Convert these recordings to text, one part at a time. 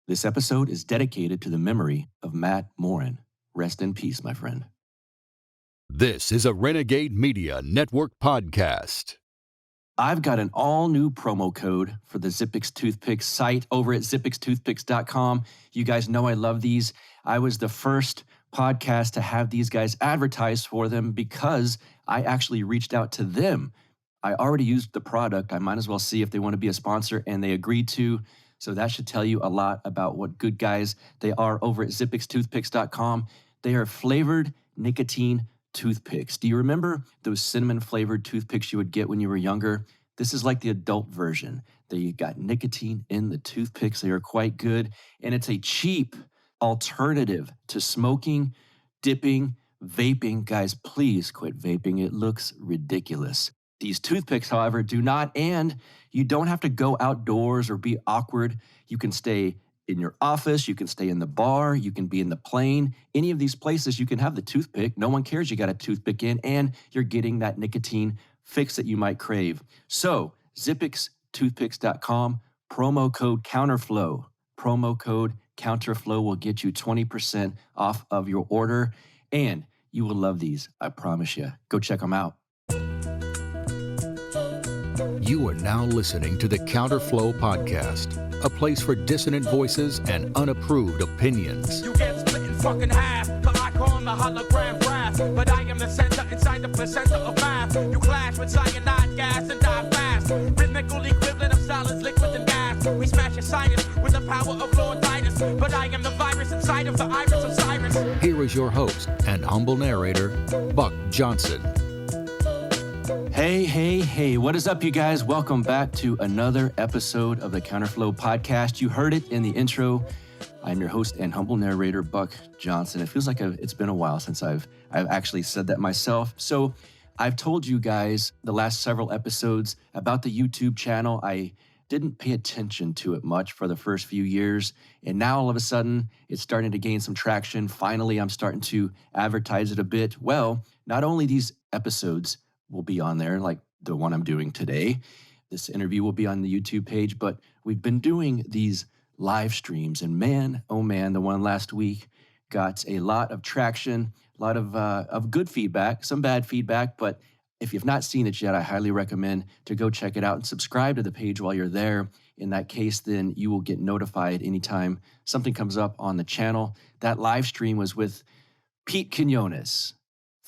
This episode is dedicated to the memory of Matt Morin. Rest in peace, my friend. This is a Renegade Media Network podcast. I've got an all-new promo code for the Zippix Toothpicks site over at zippixtoothpicks.com. You guys know I love these. I was the first podcast to have these guys advertise for them because I actually reached out to them. I already used the product. I might as well see if they want to be a sponsor, and they agreed to. So that should tell you a lot about what good guys they are over at zippixtoothpicks.com. They are flavored nicotine toothpicks. Do you remember those cinnamon flavored toothpicks you would get when you were younger? This is like the adult version. They got nicotine in the toothpicks. They are quite good. And it's a cheap alternative to smoking, dipping, vaping. Guys, please quit vaping. It looks ridiculous. These toothpicks, however, do not, and you don't have to go outdoors or be awkward. You can stay in your office, you can stay in the bar, you can be in the plane. Any of these places, you can have the toothpick. No one cares you got a toothpick in, and you're getting that nicotine fix that you might crave. So, zippixtoothpicks.com, promo code COUNTERFLOW. Promo code COUNTERFLOW will get you 20% off of your order, and you will love these, I promise you. Go check them out. You are now listening to the Counterflow Podcast, a place for dissonant voices and unapproved opinions. You get split in fucking half, but I call the hologram graph. But I am the center inside the placenta of math. You clash with cyanide gas and die fast. Rhythmical equivalent of solids, liquid and gas. We smash your sinus with the power of Lord Titus. But I am the virus inside of the iris of Cyrus. Here is your host and humble narrator, Buck Johnson. Hey, what is up, you guys? Welcome back to another episode of the Counterflow Podcast. You heard it in the intro. I'm your host and humble narrator, Buck Johnson. It feels like it's been a while since I've actually said that myself. So I've told you guys the last several episodes about the YouTube channel. I didn't pay attention to it much for the first few years, and now all of a sudden it's starting to gain some traction. Finally, I'm starting to advertise it a bit. Well, not only these episodes will be on there, like the one I'm doing today. This interview will be on the YouTube page, but we've been doing these live streams, and man, oh man, the one last week got a lot of traction, a lot of good feedback, some bad feedback, but if you've not seen it yet, I highly recommend to go check it out and subscribe to the page while you're there. In that case, then you will get notified anytime something comes up on the channel. That live stream was with Pete Quinones,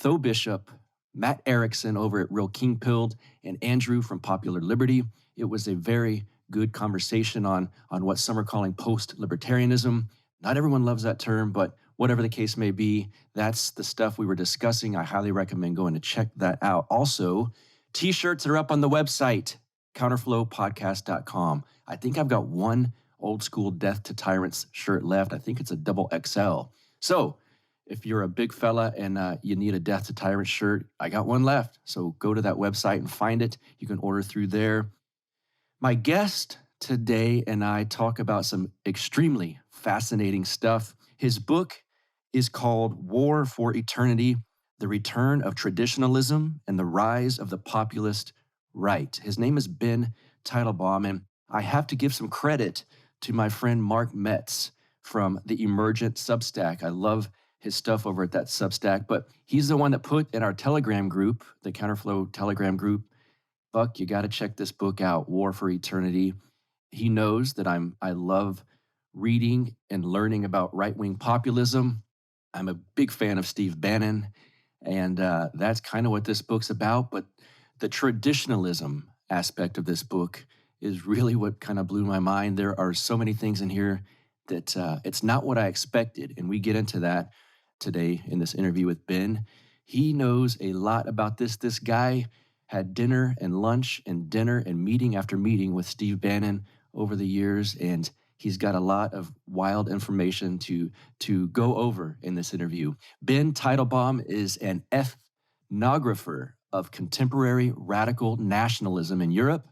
Tho Bishop, Matt Erickson over at Real King Pilled, and Andrew from Popular Liberty. It was a very good conversation on what some are calling post-libertarianism. Not everyone loves that term, but whatever the case may be, that's the stuff we were discussing. I highly recommend going to check that out. Also, t-shirts are up on the website, counterflowpodcast.com. I think I've got one old school Death to Tyrants shirt left. I think it's a double XL. So, if you're a big fella and you need a Death to Tyrant shirt, I got one left. So go to that website and find it. You can order through there. My guest today and I talk about some extremely fascinating stuff. His book is called War for Eternity, The Return of Traditionalism and the Rise of the Populist Right. His name is Ben Teitelbaum, and I have to give some credit to my friend Mark Metz from the Emergent Substack. I love his stuff over at that Substack, but he's the one that put in our Telegram group, the Counterflow Telegram group, Buck, you got to check this book out, War for Eternity. He knows that I love reading and learning about right-wing populism. I'm a big fan of Steve Bannon, and that's kind of what this book's about, but the traditionalism aspect of this book is really what kind of blew my mind. There are so many things in here that it's not what I expected, and we get into that today in this interview with Ben. He knows a lot about this. This guy had dinner and lunch and dinner and meeting after meeting with Steve Bannon over the years, and he's got a lot of wild information to go over in this interview. Ben Teitelbaum is an ethnographer of contemporary radical nationalism in Europe,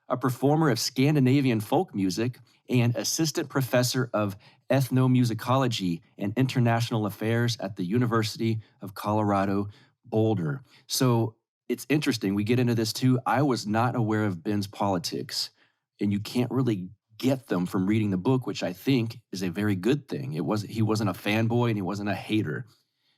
a performer of Scandinavian folk music, and assistant professor of ethnomusicology and international affairs at the University of Colorado, Boulder. So it's interesting. We get into this too. I was not aware of Ben's politics, and you can't really get them from reading the book, which I think is a very good thing. He wasn't a fanboy and he wasn't a hater.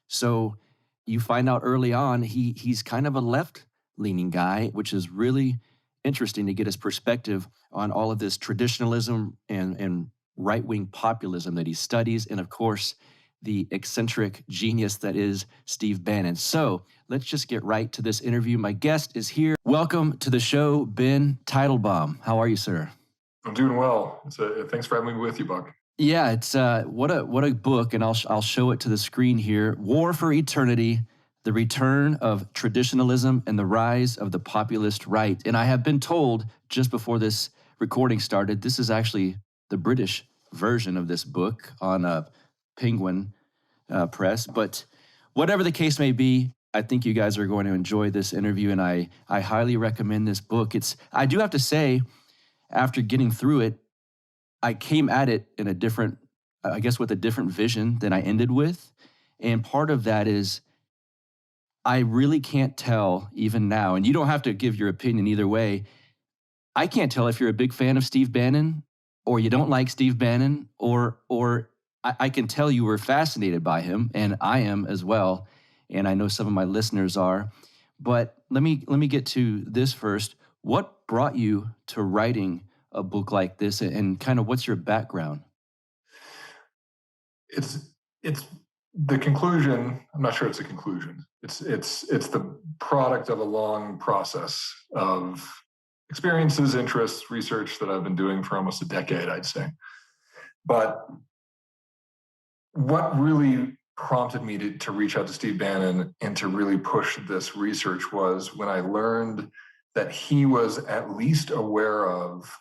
So you find out early on he's kind of a left-leaning guy, which is really interesting to get his perspective on all of this traditionalism and right-wing populism that he studies, and of course, the eccentric genius that is Steve Bannon. So let's just get right to this interview. My guest is here. Welcome to the show, Ben Teitelbaum. How are you, sir? I'm doing well. Thanks for having me with you, Buck. Yeah, it's what a book, and I'll show it to the screen here. War for Eternity: The Return of Traditionalism and the Rise of the Populist Right. And I have been told just before this recording started, this is actually the British version of this book on Penguin Press. But whatever the case may be, I think you guys are going to enjoy this interview, and I highly recommend this book. I do have to say, after getting through it, I came at it in a different, I guess, with a different vision than I ended with. And part of that is I really can't tell even now, and you don't have to give your opinion either way. I can't tell if you're a big fan of Steve Bannon or you don't like Steve Bannon, or I can tell you were fascinated by him, and I am as well. And I know some of my listeners are. But let me get to this first. What brought you to writing a book like this, and kind of what's your background? It's the conclusion. I'm not sure it's a conclusion. It's the product of a long process of experiences, interests, research that I've been doing for almost a decade, I'd say. But what really prompted me to reach out to Steve Bannon and to really push this research was when I learned that he was at least aware of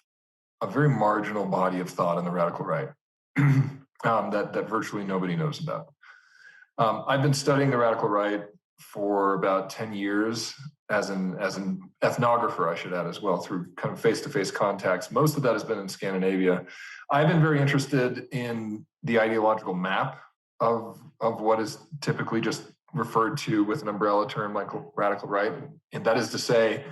a very marginal body of thought in the radical right that virtually nobody knows about. I've been studying the radical right for about 10 years as an ethnographer, I should add as well, through kind of face-to-face contacts. Most of that has been in Scandinavia. I've been very interested in the ideological map of what is typically just referred to with an umbrella term like radical right. And that is to say,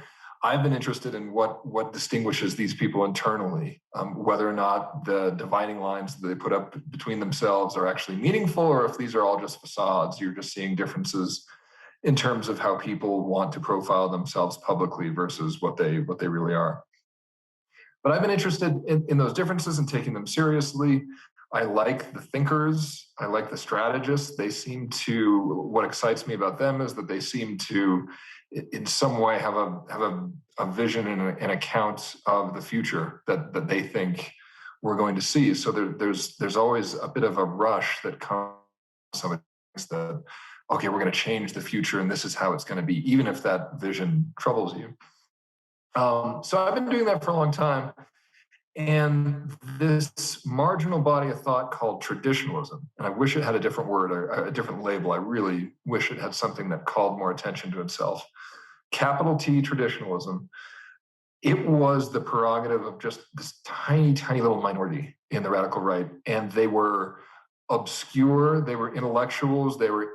I've been interested in what distinguishes these people internally, whether or not the dividing lines that they put up between themselves are actually meaningful, or if these are all just facades. You're just seeing differences in terms of how people want to profile themselves publicly versus what they really are. But I've been interested in those differences and taking them seriously. I like the thinkers. I like the strategists. What excites me about them is that they seem to, in some way, have a vision and an account of the future that they think we're going to see. So there's always a bit of a rush that comes from that, okay, we're going to change the future and this is how it's going to be, even if that vision troubles you. So I've been doing that for a long time. And this marginal body of thought called traditionalism, and I wish it had a different word or a different label. I really wish it had something that called more attention to itself. Capital T traditionalism, it was the prerogative of just this tiny, tiny little minority in the radical right. And they were obscure, they were intellectuals, they were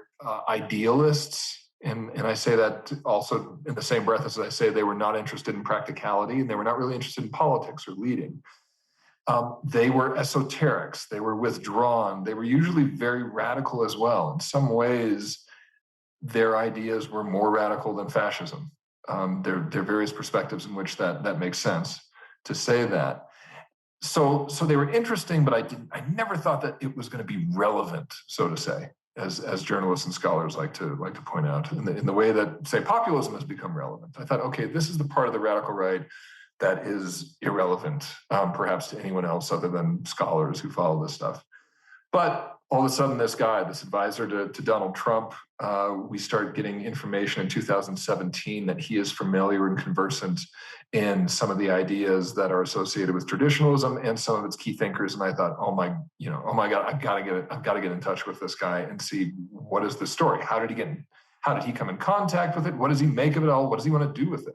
idealists. And I say that also in the same breath as I say they were not interested in practicality, and they were not really interested in politics or leading. They were esoterics. They were withdrawn. They were usually very radical as well. In some ways, their ideas were more radical than fascism. There are various perspectives in which that makes sense to say that. So they were interesting, but I never thought that it was going to be relevant, so to say, as journalists and scholars like to point out, in the way that, say, populism has become relevant. I thought, okay, this is the part of the radical right that is irrelevant, perhaps to anyone else other than scholars who follow this stuff. But all of a sudden, this guy, this advisor to Donald Trump, we start getting information in 2017 that he is familiar and conversant in some of the ideas that are associated with traditionalism and some of its key thinkers. And I thought, oh my God, I've got to get in touch with this guy and see what is the story. How did he come in contact with it? What does he make of it all? What does he want to do with it?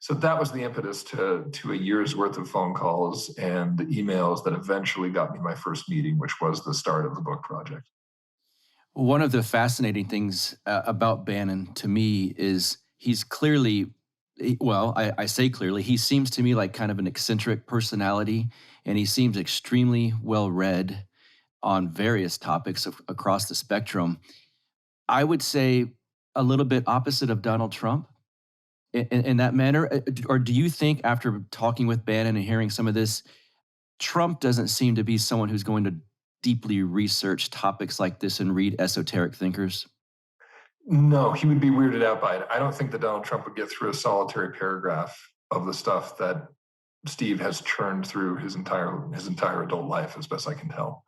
So that was the impetus to a year's worth of phone calls and emails that eventually got me my first meeting, which was the start of the book project. One of the fascinating things about Bannon to me is he's clearly Well, I say clearly, he seems to me like kind of an eccentric personality, and he seems extremely well read on various topics across the spectrum. I would say a little bit opposite of Donald Trump in that manner. Or do you think, after talking with Bannon and hearing some of this, Trump doesn't seem to be someone who's going to deeply research topics like this and read esoteric thinkers? No, he would be weirded out by it. I don't think that Donald Trump would get through a solitary paragraph of the stuff that Steve has churned through his entire adult life, as best I can tell.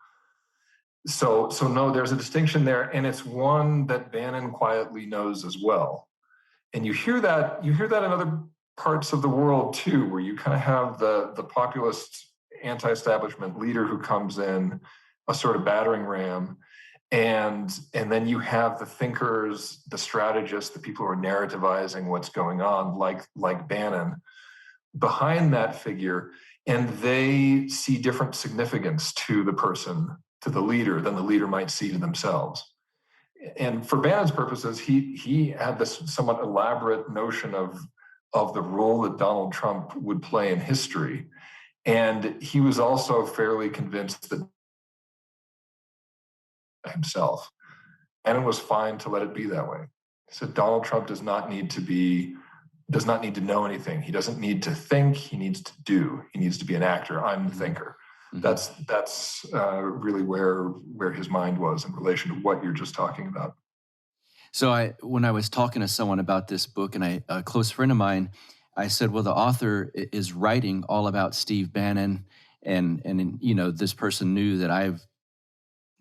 So no, there's a distinction there, and it's one that Bannon quietly knows as well. And you hear that in other parts of the world too, where you kind of have the populist anti-establishment leader who comes in, a sort of battering ram, and then you have the thinkers, the strategists, the people who are narrativizing what's going on, like Bannon, behind that figure, and they see different significance to the person, to the leader, than the leader might see to themselves. And for Bannon's purposes, he had this somewhat elaborate notion of the role that Donald Trump would play in history. And he was also fairly convinced that himself. Bannon was fine to let it be that way. He said Donald Trump does not need to know anything. He doesn't need to think. He needs to do. He needs to be an actor. I'm the thinker. Mm-hmm. That's really where his mind was in relation to what you're just talking about. So when I was talking to someone about this book, and a close friend of mine, I said, well, the author is writing all about Steve Bannon, and this person knew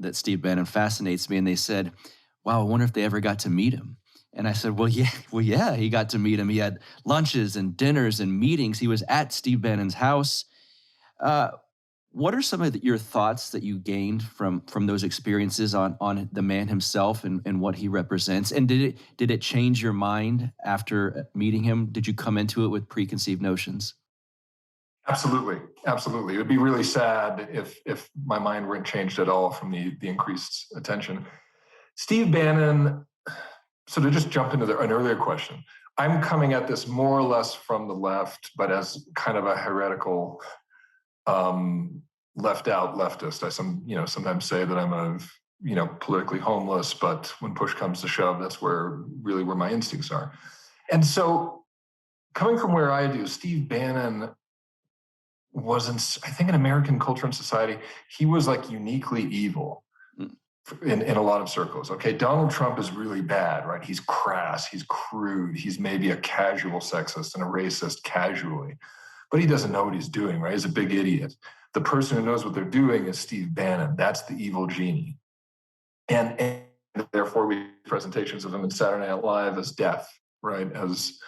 that Steve Bannon fascinates me, and they said, wow, I wonder if they ever got to meet him. And I said, well, yeah, he got to meet him. He had lunches and dinners and meetings. He was at Steve Bannon's house. What are some of your thoughts that you gained from those experiences on the man himself and what he represents? And did it change your mind after meeting him? Did you come into it with preconceived notions? Absolutely. It would be really sad if my mind weren't changed at all from the increased attention. Steve Bannon, so to just jump into an earlier question, I'm coming at this more or less from the left, but as kind of a heretical left out leftist. I sometimes say that I'm politically homeless, but when push comes to shove, that's where my instincts are. And so coming from where I do, Steve Bannon was, I think, in American culture and society, he was like uniquely evil in a lot of circles. Okay, Donald Trump is really bad, right? He's crass, he's crude, he's maybe a casual sexist and a racist casually, but he doesn't know what he's doing, right? He's a big idiot. The person who knows what they're doing is Steve Bannon. That's the evil genie. And therefore we have presentations of him in Saturday Night Live as death, right? As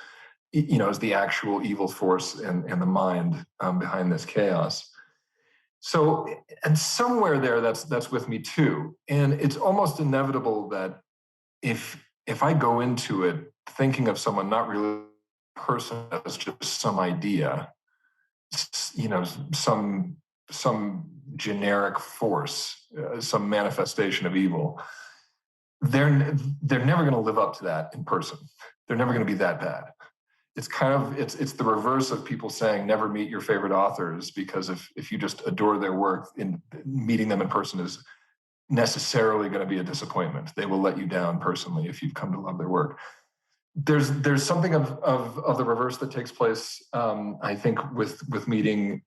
the actual evil force and the mind behind this chaos. So, and somewhere there, that's with me too. And it's almost inevitable that if I go into it thinking of someone not really a person as just some idea, some generic force, some manifestation of evil, they're never going to live up to that in person. They're never going to be that bad. It's it's the reverse of people saying never meet your favorite authors, because if you just adore their work, meeting them in person is necessarily going to be a disappointment. They will let you down personally if you've come to love their work. There's something of the reverse that takes place, I think, with meeting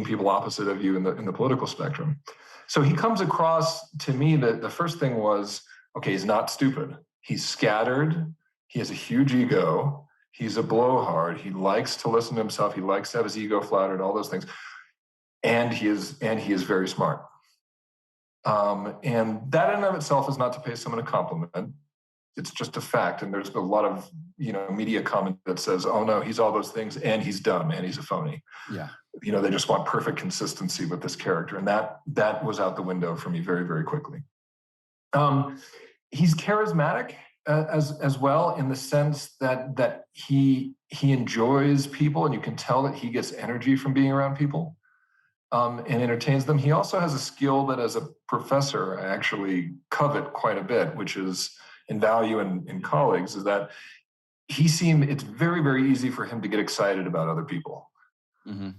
people opposite of you in the political spectrum. So he comes across to me that the first thing was, okay, he's not stupid. He's scattered. He has a huge ego. He's a blowhard. He likes to listen to himself. He likes to have his ego flattered, all those things. And he is very smart. And that in and of itself is not to pay someone a compliment. It's just a fact. And there's a lot of media comment that says, oh no, he's all those things and he's dumb and he's a phony. Yeah. They just want perfect consistency with this character. And that was out the window for me very, very quickly. He's charismatic as well, in the sense that he enjoys people, and you can tell that he gets energy from being around people and entertains them. He also has a skill that as a professor I actually covet quite a bit, which is in value in colleagues, is that it's very, very easy for him to get excited about other people. Mm-hmm.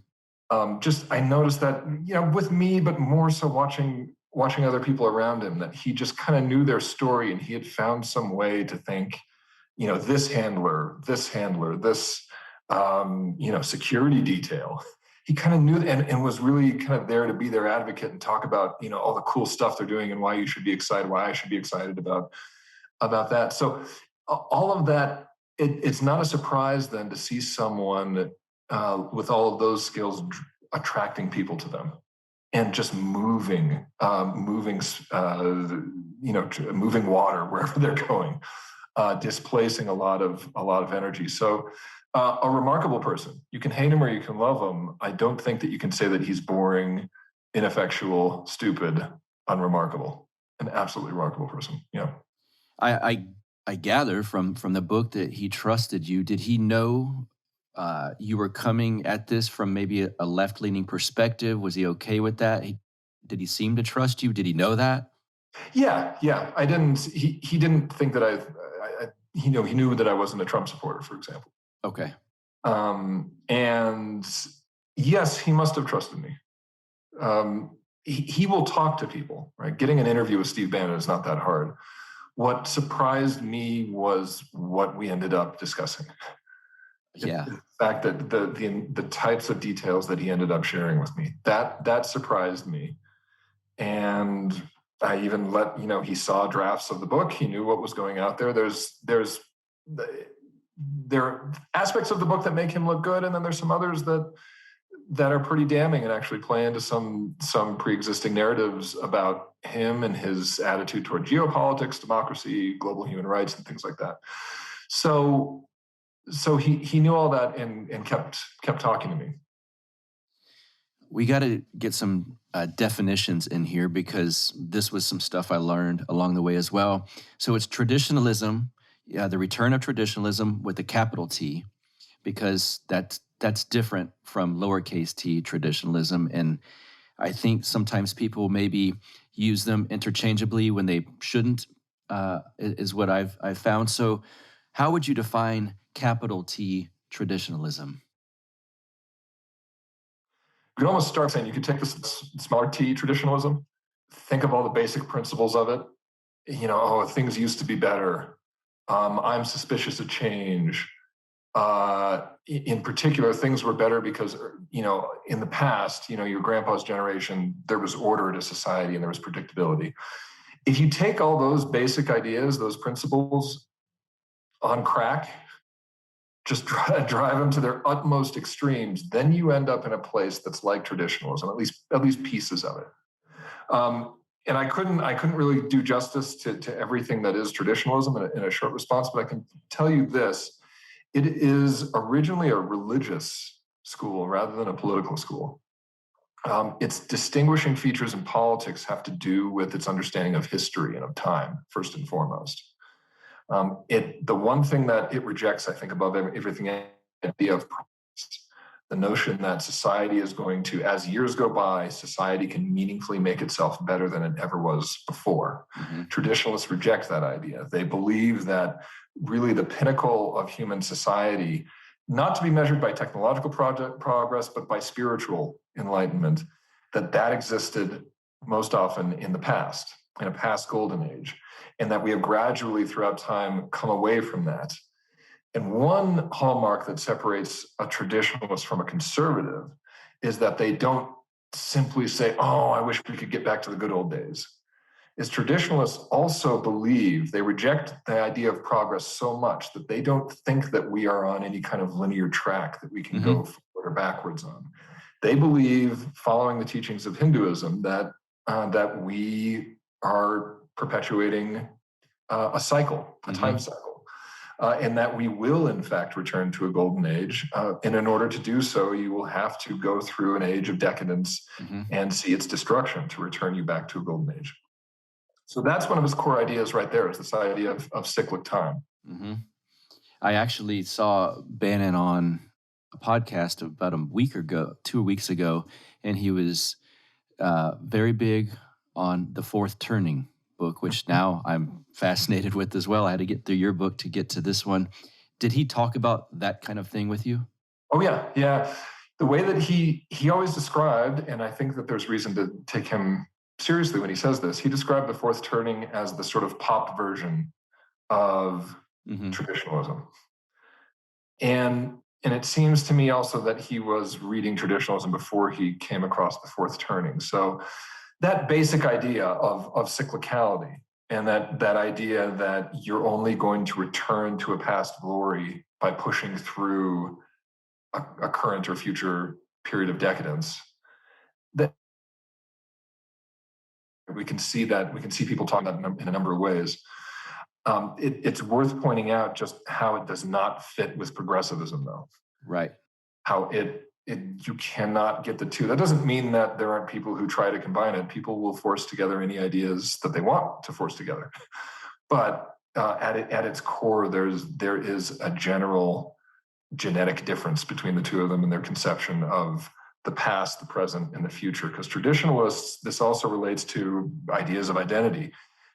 I noticed that, with me, but more so watching other people around him, that he just kind of knew their story, and he had found some way to think, this handler, this security detail. He kind of knew and was really kind of there to be their advocate and talk about, all the cool stuff they're doing and why you should be excited, why I should be excited about that. So all of that, it's not a surprise then to see someone with all of those skills attracting people to them and just moving water wherever they're going, displacing a lot of energy. So a remarkable person. You can hate him or you can love him. I don't think that you can say that he's boring, ineffectual, stupid, unremarkable. An absolutely remarkable person. Yeah. I gather from the book that he trusted you. Did he know you were coming at this from maybe a left-leaning perspective? Was he okay with that? Did he seem to trust you? Did he know that? Yeah. I didn't. He didn't think that he knew that I wasn't a Trump supporter, for example. Okay. And yes, he must have trusted me. He will talk to people, right? Getting an interview with Steve Bannon is not that hard. What surprised me was what we ended up discussing. Yeah. The fact that the types of details that he ended up sharing with me, that surprised me. And I even he saw drafts of the book. He knew what was going out there. There are aspects of the book that make him look good, and then there's some others that are pretty damning and actually play into some pre-existing narratives about him and his attitude toward geopolitics, democracy, global human rights, and things like that. So he knew all that and kept talking to me. We got to get some definitions in here, because this was some stuff I learned along the way as well. So it's traditionalism, the return of traditionalism with a capital T, because that's different from lowercase t traditionalism. And I think sometimes people maybe use them interchangeably when they shouldn't, is what I've found. So how would you define capital T traditionalism? You could almost start saying, you could take this smaller T traditionalism, think of all the basic principles of it. Things used to be better. I'm suspicious of change. In particular, things were better because, in the past, your grandpa's generation, there was order to society and there was predictability. If you take all those basic ideas, those principles on crack, just drive them to their utmost extremes, then you end up in a place that's like traditionalism, at least pieces of it. And I couldn't really do justice to everything that is traditionalism in a short response, but I can tell you this. It is originally a religious school rather than a political school. Its distinguishing features in politics have to do with its understanding of history and of time, first and foremost. The one thing that it rejects, I think, above everything, the idea of progress, the notion that society is going to, as years go by, society can meaningfully make itself better than it ever was before. Mm-hmm. Traditionalists reject that idea. They believe that really the pinnacle of human society, not to be measured by technological progress, but by spiritual enlightenment, that existed most often in the past, in a past golden age, and that we have gradually throughout time come away from that. And one hallmark that separates a traditionalist from a conservative is that they don't simply say, oh, I wish we could get back to the good old days. Is traditionalists also believe, they reject the idea of progress so much that they don't think that we are on any kind of linear track that we can go forward or backwards on. They believe, following the teachings of Hinduism, that we are perpetuating a cycle, a time cycle, and that we will, in fact, return to a golden age. And in order to do so, you will have to go through an age of decadence and see its destruction to return you back to a golden age. So that's one of his core ideas right there, is this idea of cyclic time. Mm-hmm. I actually saw Bannon on a podcast about 2 weeks ago, and he was very big on The Fourth Turning book, which now I'm fascinated with as well. I had to get through your book to get to this one. Did he talk about that kind of thing with you? Oh yeah. The way that he always described, and I think that there's reason to take him seriously when he says this, he described the fourth turning as the sort of pop version of traditionalism. And it seems to me also that he was reading traditionalism before he came across the fourth turning. So that basic idea of cyclicality, and that idea that you're only going to return to a past glory by pushing through a current or future period of decadence, that we can see people talking about in a number of ways. It's worth pointing out just how it does not fit with progressivism, though. Right. How you cannot get the two. That doesn't mean that there aren't people who try to combine it. People will force together any ideas that they want to force together. But at its core, there is a general genetic difference between the two of them in their conception of the past, the present, and the future. Because traditionalists, this also relates to ideas of identity.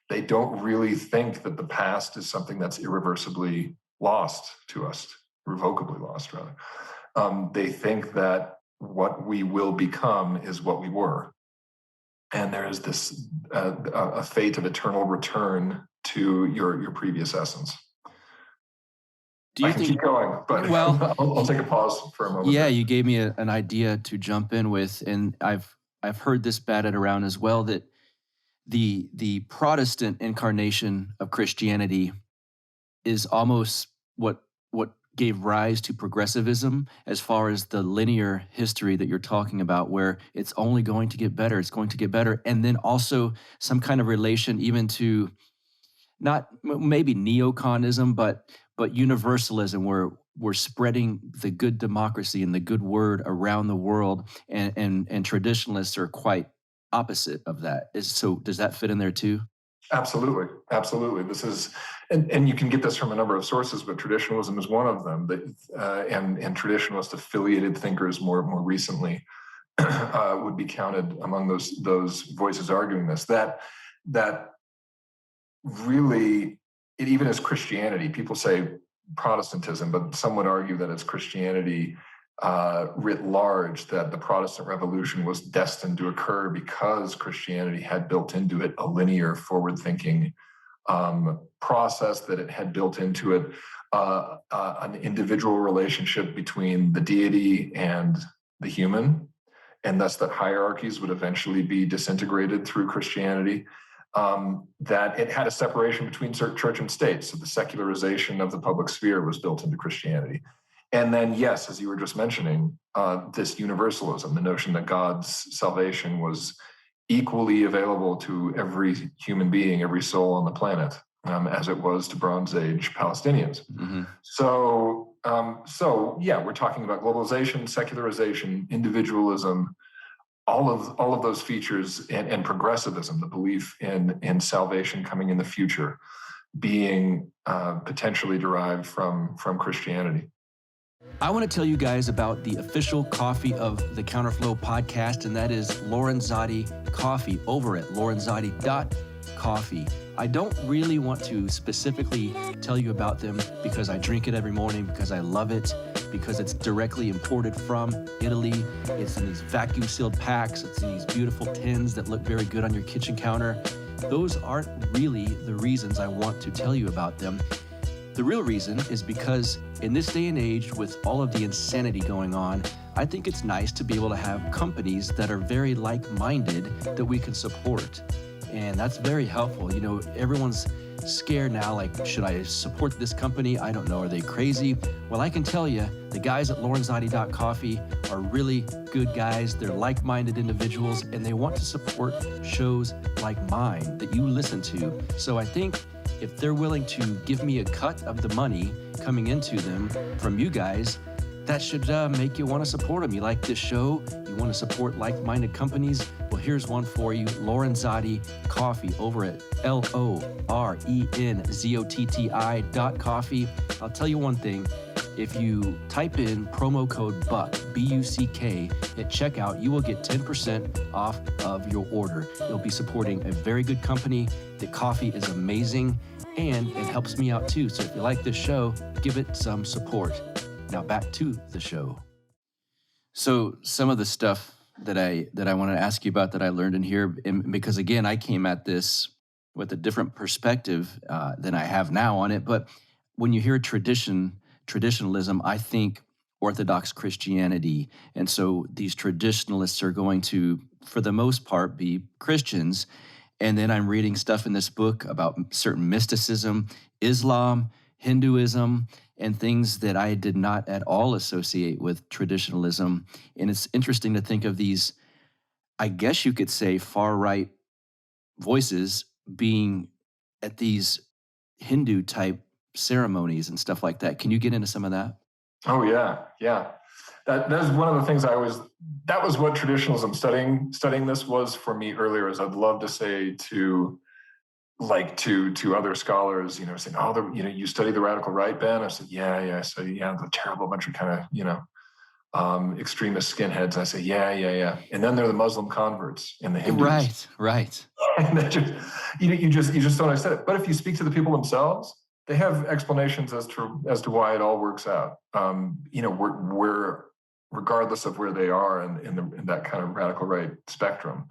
They don't really think that the past is something that's irreversibly lost to us, irrevocably lost, rather. They think that what we will become is what we were. And there is this a fate of eternal return to your previous essence. Do you think keep going, but I'll take a pause for a moment. Yeah, you gave me an idea to jump in with, and I've heard this batted around as well, that the Protestant incarnation of Christianity is almost what gave rise to progressivism, as far as the linear history that you're talking about, where it's only going to get better, it's going to get better, and then also some kind of relation even to not maybe neoconism, but universalism, where we're spreading the good democracy and the good word around the world, and traditionalists are quite opposite of that. So does that fit in there too? Absolutely. This is, and you can get this from a number of sources, but traditionalism is one of them. And traditionalist affiliated thinkers more recently would be counted among those voices arguing this. That really, it even is Christianity. People say Protestantism, but some would argue that it's Christianity writ large, that the Protestant Revolution was destined to occur because Christianity had built into it a linear, forward-thinking process, that it had built into it an individual relationship between the deity and the human, and thus that hierarchies would eventually be disintegrated through Christianity. That it had a separation between church and state, so the secularization of the public sphere was built into Christianity. And then, yes, as you were just mentioning, this universalism, the notion that God's salvation was equally available to every human being, every soul on the planet, as it was to Bronze Age Palestinians. So yeah, we're talking about globalization, secularization, individualism, all of those features, and progressivism, the belief in salvation coming in the future, being potentially derived from Christianity. I want to tell you guys about the official coffee of the Counterflow podcast, and that is Lorenzotti Coffee over at lorenzotti.coffee. I don't really want to specifically tell you about them because I drink it every morning, because I love it, because it's directly imported from Italy. It's in these vacuum sealed packs. It's in these beautiful tins that look very good on your kitchen counter. Those aren't really the reasons I want to tell you about them. The real reason is because in this day and age, with all of the insanity going on, I think it's nice to be able to have companies that are very like-minded that we can support. And that's very helpful. You know, everyone's scared now, like, should I support this company? I don't know, are they crazy? Well, I can tell you, the guys at lorenzotti.coffee are really good guys. They're like-minded individuals, and they want to support shows like mine that you listen to. So I think if they're willing to give me a cut of the money coming into them from you guys, that should make you want to support them. You like this show, you want to support like-minded companies, well, here's one for you, Lorenzotti Coffee over at LORENZOTTI.coffee. I'll tell you one thing, If you type in promo code BUCK, B-U-C-K, at checkout, you will get 10% off of your order. You'll be supporting a very good company. The coffee is amazing, and it helps me out too. So if you like this show, give it some support. Now back to the show. So some of the stuff that I want to ask you about that I learned in here, and because again, I came at this with a different perspective than I have now on it. But when you hear traditionalism, I think Orthodox Christianity. And so these traditionalists are going to, for the most part, be Christians. And then I'm reading stuff in this book about certain mysticism, Islam, Hinduism, and things that I did not at all associate with traditionalism. And it's interesting to think of these, I guess you could say, far-right voices being at these Hindu type ceremonies and stuff like that. Can you get into some of that? Oh yeah, yeah. That's one of the things that was what traditionalism studying this was for me earlier, is I'd love to say to other scholars, saying, oh, you study the radical right, Ben? I said, yeah. So the terrible bunch of kind of, extremist skinheads. I say, yeah. And then they're the Muslim converts and the Hindus. Right. And they you just don't understand it. But if you speak to the people themselves, they have explanations as to why it all works out. We're regardless of where they are in that kind of radical right spectrum.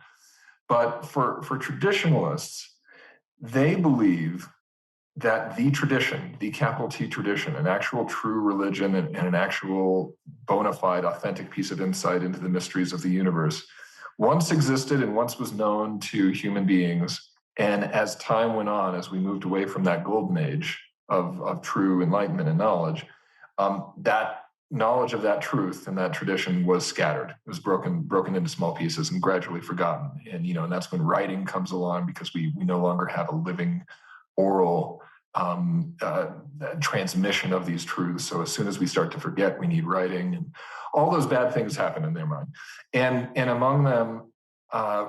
But for traditionalists, they believe that the tradition, the capital T tradition, an actual true religion and an actual bona fide, authentic piece of insight into the mysteries of the universe, once existed and once was known to human beings. And as time went on, as we moved away from that golden age of true enlightenment and knowledge, that knowledge of that truth and that tradition was scattered. It was broken into small pieces and gradually forgotten. And that's when writing comes along, because we no longer have a living oral transmission of these truths. So as soon as we start to forget, we need writing, and all those bad things happen in their mind. And among them,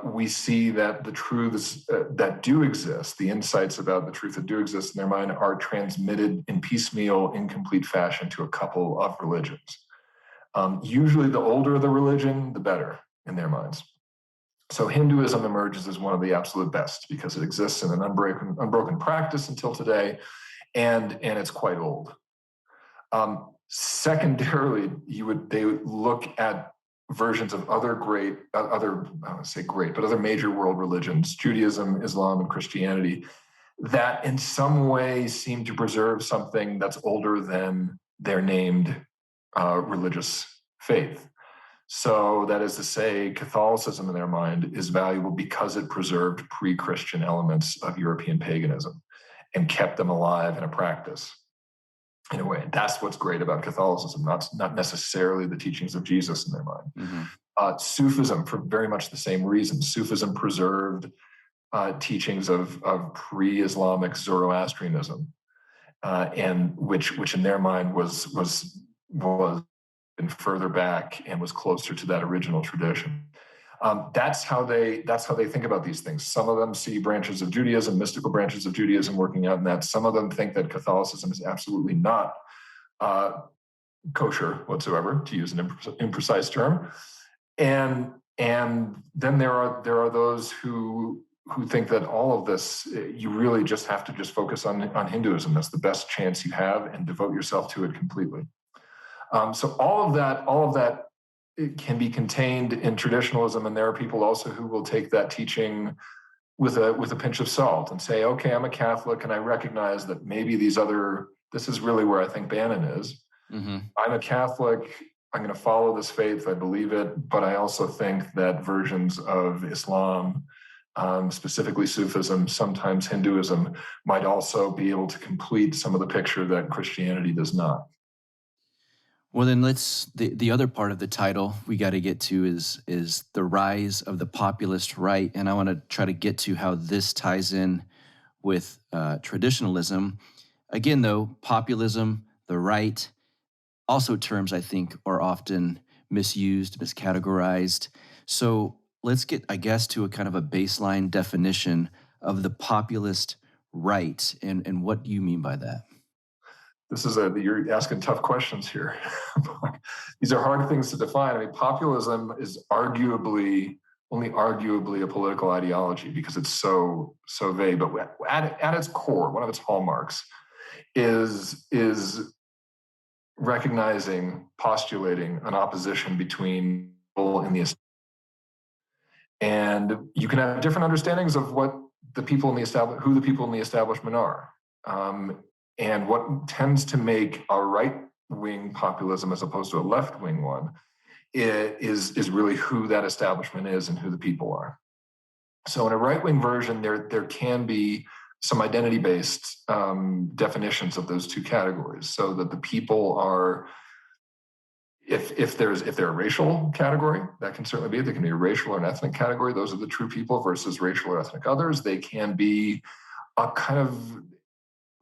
we see that the truths that do exist, the insights about the truth that do exist in their mind, are transmitted in piecemeal, incomplete fashion to a couple of religions. Usually the older the religion, the better in their minds. So Hinduism emerges as one of the absolute best because it exists in an unbroken practice until today, and it's quite old. Secondarily, they would look at versions of other major world religions, Judaism, Islam, and Christianity, that in some way seem to preserve something that's older than their named religious faith. So that is to say, Catholicism in their mind is valuable because it preserved pre-Christian elements of European paganism and kept them alive in a practice. In a way, that's what's great about Catholicism, not necessarily the teachings of Jesus in their mind. Mm-hmm. Sufism, for very much the same reason. Sufism preserved teachings of pre-Islamic Zoroastrianism, and which in their mind was further back and was closer to that original tradition. That's how they think about these things. Some of them see branches of Judaism, mystical branches of Judaism, working out in that. Some of them think that Catholicism is absolutely not kosher whatsoever, to use an imprecise term. And then there are those who think that all of this, you really just have to just focus on Hinduism. That's the best chance you have, and devote yourself to it completely. So all of that it can be contained in traditionalism, and there are people also who will take that teaching with a pinch of salt and say, okay, I'm a Catholic and I recognize that maybe this is really where I think Bannon is. Mm-hmm. I'm a Catholic, I'm going to follow this faith, I believe it, but I also think that versions of Islam, specifically Sufism, sometimes Hinduism, might also be able to complete some of the picture that Christianity does not. Well, then the other part of the title we got to get to is the rise of the populist right. And I want to try to get to how this ties in with traditionalism. Again, though, populism, the right, also terms I think are often misused, miscategorized. So let's get, I guess, to a kind of a baseline definition of the populist right, and what do you mean by that? you're asking tough questions here. These are hard things to define. I mean, populism is only arguably a political ideology because it's so vague. But at its core, one of its hallmarks is recognizing, postulating an opposition between people in the, and you can have different understandings of what the people in the who the people in the establishment are. And what tends to make a right-wing populism as opposed to a left-wing one is really who that establishment is and who the people are. So in a right-wing version, there can be some identity-based definitions of those two categories, so that the people are, if they're a racial category, that can certainly be it. There can be a racial or an ethnic category. Those are the true people versus racial or ethnic others. They can be a kind of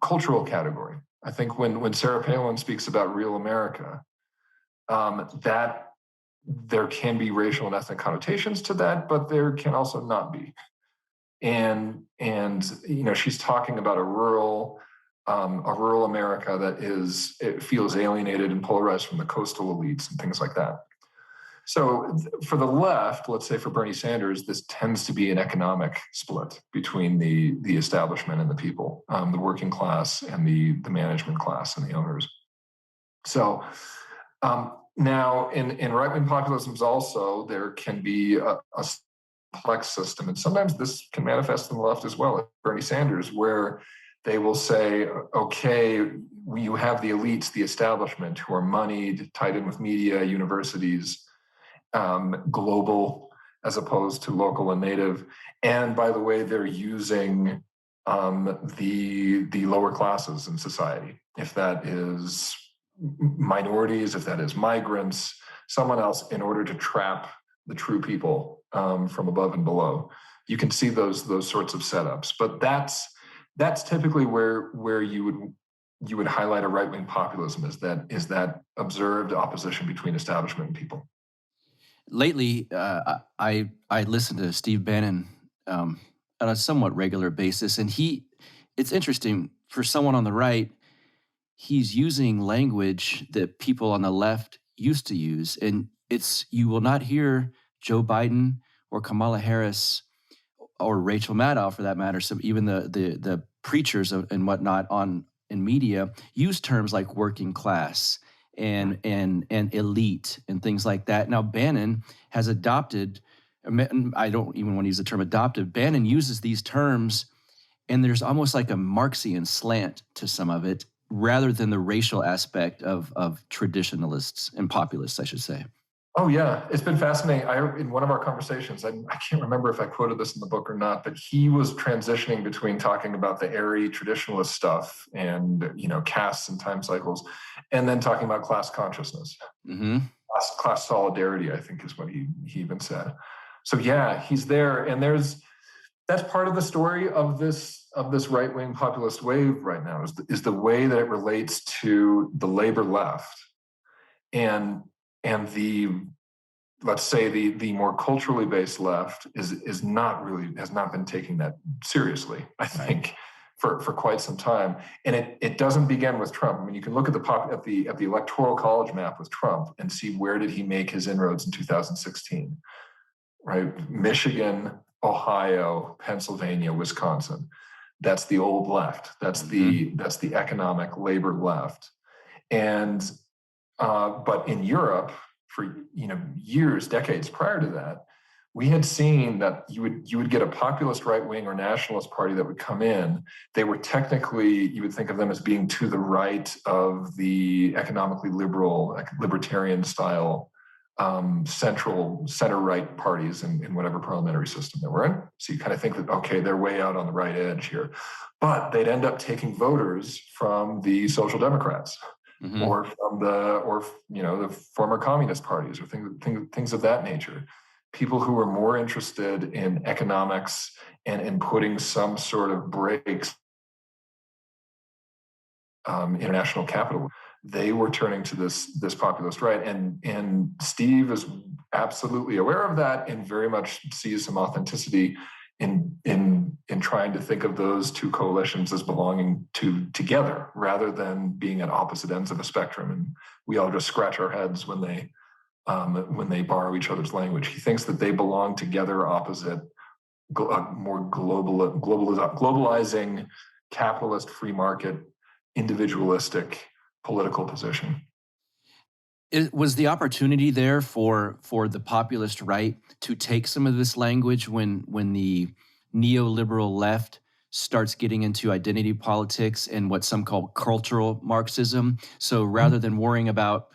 cultural category. I think when Sarah Palin speaks about real America, that there can be racial and ethnic connotations to that, but there can also not be. And she's talking about a rural America it feels alienated and polarized from the coastal elites and things like that. So for the left, let's say for Bernie Sanders, this tends to be an economic split between the establishment and the people, the working class and the management class and the owners. So now in right-wing populisms also, there can be a complex system. And sometimes this can manifest in the left as well, like Bernie Sanders, where they will say, okay, you have the elites, the establishment, who are moneyed, tied in with media, universities, global as opposed to local and native. And by the way, they're using the lower classes in society, if that is minorities, if that is migrants, someone else, in order to trap the true people from above and below. You can see those sorts of setups, but that's typically where you would highlight a right-wing populism, is that observed opposition between establishment and people. Lately, I listen to Steve Bannon on a somewhat regular basis, and it's interesting for someone on the right. He's using language that people on the left used to use, and you will not hear Joe Biden or Kamala Harris or Rachel Maddow, for that matter, so even the preachers and whatnot in media use terms like working class and elite and things like that. Now Bannon has adopted, I don't even want to use the term adopted, Bannon uses these terms, and there's almost like a Marxian slant to some of it, rather than the racial aspect of traditionalists and populists, I should say. Oh yeah, it's been fascinating. In one of our conversations, I can't remember if I quoted this in the book or not, but he was transitioning between talking about the airy traditionalist stuff and castes and time cycles, and then talking about class consciousness, class solidarity, I think is what he even said. So yeah, he's there, and that's part of the story of this right-wing populist wave right now is the way that it relates to the labor left and the, let's say, the more culturally based left has not been taking that seriously, I think, for quite some time. And it doesn't begin with Trump. I mean, you can look at the electoral college map with Trump and see where did he make his inroads in 2016, right? Michigan, Ohio, Pennsylvania, Wisconsin. That's the old left. That's the economic labor left. And but in Europe, for years, decades prior to that, we had seen that you would get a populist right wing or nationalist party that would come in. They were technically, you would think of them as being to the right of the economically liberal, libertarian style center right parties in whatever parliamentary system they were in. So you kind of think that, okay, they're way out on the right edge here, but they'd end up taking voters from the Social Democrats. Or from the former communist parties, or things of that nature. People who were more interested in economics and in putting some sort of brakes international capital. They were turning to this populist right, and Steve is absolutely aware of that and very much sees some authenticity in trying to think of those two coalitions as belonging together rather than being at opposite ends of a spectrum. And we all just scratch our heads when they borrow each other's language. He thinks that they belong together opposite more globalizing, capitalist, free market, individualistic political position. Was the opportunity there for the populist right to take some of this language when the neoliberal left starts getting into identity politics and what some call cultural Marxism? So rather than worrying about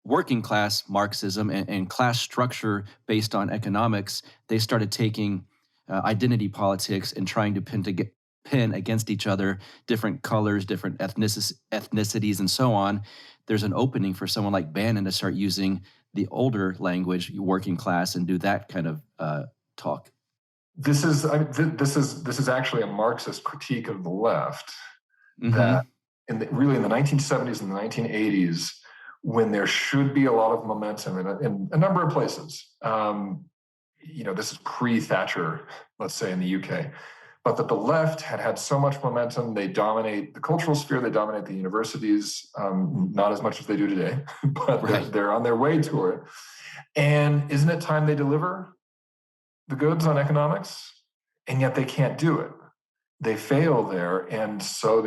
working class Marxism and class structure based on economics, they started taking identity politics and trying to pin against each other different colors, different ethnicities, and so on. There's an opening for someone like Bannon to start using the older language, working class, and do that kind of talk. This is actually a Marxist critique of the left, Mm-hmm. that really in the 1970s and the 1980s, when there should be a lot of momentum in a number of places, this is pre-Thatcher, let's say in the UK, but that the left had so much momentum. They dominate the cultural sphere, they dominate the universities, not as much as they do today, but Right. they're on their way to it. And isn't it time they deliver the goods on economics? And yet they can't do it. They fail there. And so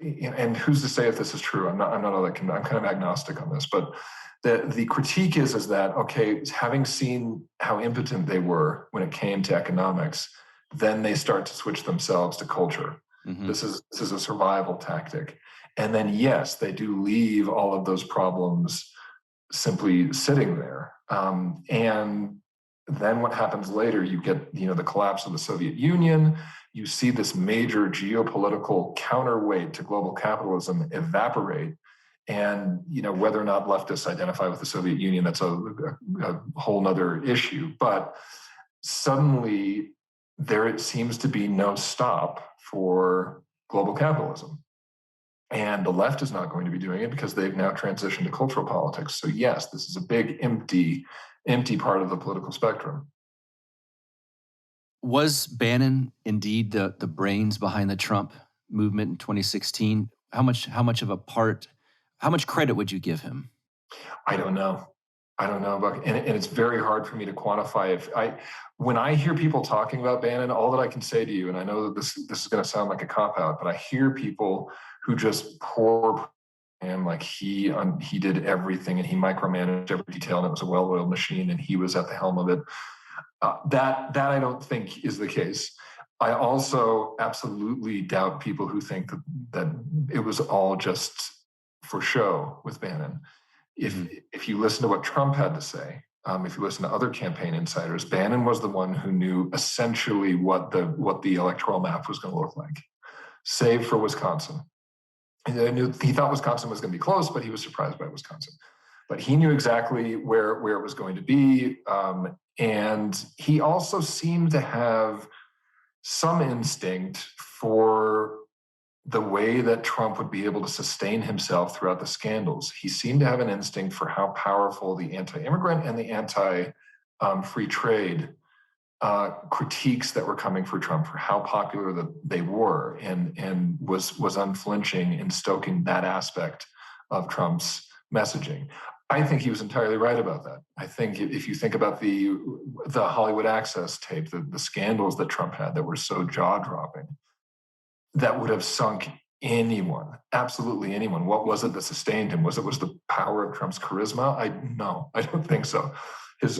and who's to say if this is true? I'm kind of agnostic on this, but the critique is that, okay, having seen how impotent they were when it came to economics, then they start to switch themselves to culture. Mm-hmm. This is a survival tactic. And then, yes, they do leave all of those problems simply sitting there. And then what happens later, you get, the collapse of the Soviet Union. You see this major geopolitical counterweight to global capitalism evaporate. And, whether or not leftists identify with the Soviet Union, that's a whole nother issue. But suddenly there seems to be no stop for global capitalism. And the left is not going to be doing it because they've now transitioned to cultural politics. So yes, this is a big, empty part of the political spectrum. Was Bannon indeed the brains behind the Trump movement in 2016? How much credit would you give him? I don't know, Buck. And it's very hard for me to quantify. When I hear people talking about Bannon, all that I can say to you, and I know that this is going to sound like a cop-out, but I hear people who just pour him like he did everything and he micromanaged every detail and it was a well-oiled machine and he was at the helm of it. That I don't think is the case. I also absolutely doubt people who think that it was all just for show with Bannon. If you listen to what Trump had to say, if you listen to other campaign insiders, Bannon was the one who knew essentially what the electoral map was going to look like, save for Wisconsin. He thought Wisconsin was going to be close, but he was surprised by Wisconsin. But he knew exactly where it was going to be. And he also seemed to have some instinct for the way that Trump would be able to sustain himself throughout the scandals. He seemed to have an instinct for how powerful the anti-immigrant and the anti-free trade critiques that were coming for Trump, for how popular that they were, and was unflinching in stoking that aspect of Trump's messaging. I think he was entirely right about that. I think if you think about the Hollywood Access tape, the scandals that Trump had that were so jaw-dropping, that would have sunk anyone, absolutely anyone. What was it that sustained him? Was the power of Trump's charisma? No, I don't think so.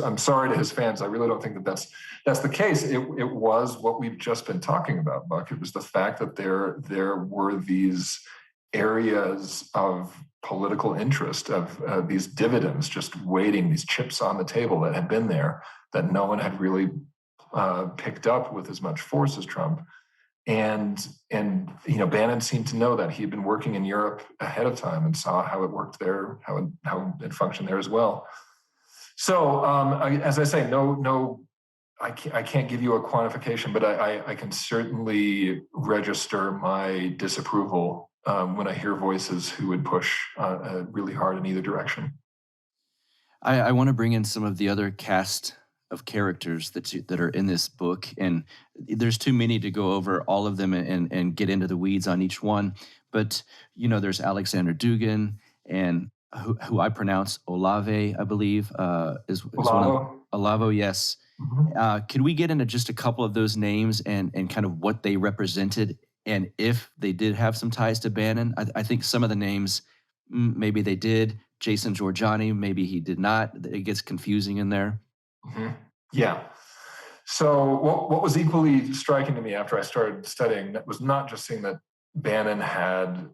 I'm sorry to his fans. I really don't think that's the case. It was what we've just been talking about, Buck. It was the fact that there were these areas of political interest, of these dividends just waiting, these chips on the table that had been there that no one had really picked up with as much force as Trump. And Bannon seemed to know that. He had been working in Europe ahead of time and saw how it worked there, how it functioned there as well. So as I say, I can't give you a quantification, but I can certainly register my disapproval when I hear voices who would push really hard in either direction. I want to bring in some of the other cast of characters that are in this book, and there's too many to go over all of them and get into the weeds on each one. But there's Alexander Dugin, and who I pronounce Olave, I believe, is one of Olavo. Olavo. Yes. Can we get into just a couple of those names and kind of what they represented, and if they did have some ties to Bannon? I think some of the names, maybe they did. Jason Giorgiani, maybe he did not. It gets confusing in there. Yeah. So what was equally striking to me after I started studying that was not just seeing that Bannon had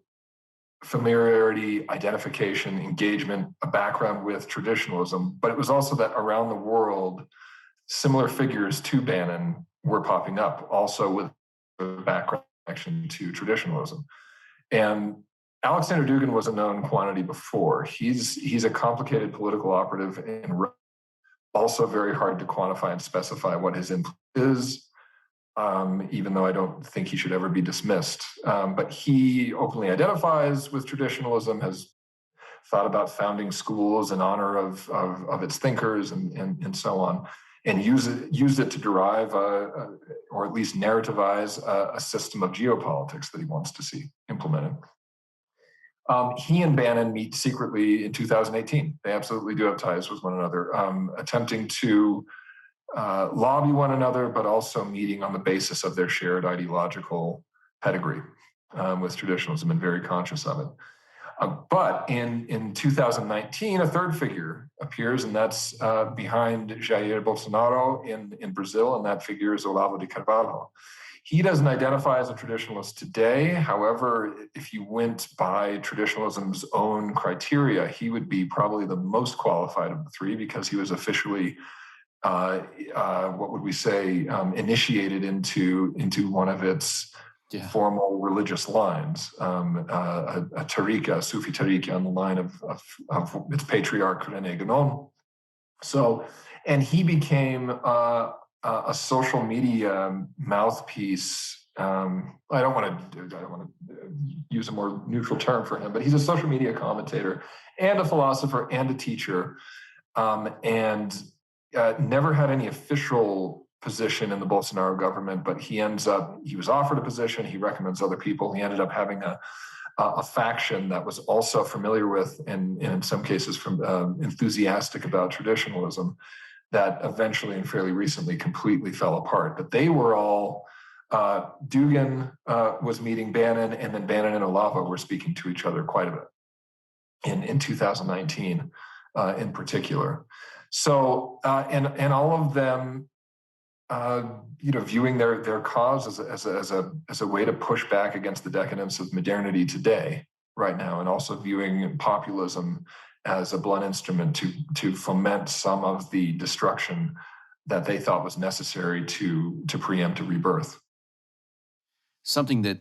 familiarity, identification, engagement, a background with traditionalism, but it was also that around the world, similar figures to Bannon were popping up, also with a background connection to traditionalism. And Alexander Dugin was a known quantity before. He's a complicated political operative and also very hard to quantify and specify what his influence is, even though I don't think he should ever be dismissed. But he openly identifies with traditionalism, has thought about founding schools in honor of its thinkers and so on, and used it to derive or at least narrativize a system of geopolitics that he wants to see implemented. He and Bannon meet secretly in 2018. They absolutely do have ties with one another, attempting to lobby one another, but also meeting on the basis of their shared ideological pedigree with traditionalism and very conscious of it. But in 2019, a third figure appears, and that's behind Jair Bolsonaro in Brazil, and that figure is Olavo de Carvalho. He doesn't identify as a traditionalist today. However, if you went by traditionalism's own criteria, he would be probably the most qualified of the three because he was officially, what would we say, initiated into one of its formal religious lines, a tariqa, a Sufi tariqa on the line of its patriarch, René Guénon. So, and he became a social media mouthpiece. I don't want to use a more neutral term for him, but he's a social media commentator and a philosopher and a teacher, and never had any official position in the Bolsonaro government. But he was offered a position. He recommends other people. He ended up having a faction that was also familiar with and in some cases enthusiastic about traditionalism, that eventually and fairly recently completely fell apart. But they were all, Dugin was meeting Bannon, and then Bannon and Olavo were speaking to each other quite a bit in 2019 in particular. So, and all of them, viewing their cause as a way to push back against the decadence of modernity today, right now, and also viewing populism as a blunt instrument to foment some of the destruction that they thought was necessary to preempt a rebirth. Something that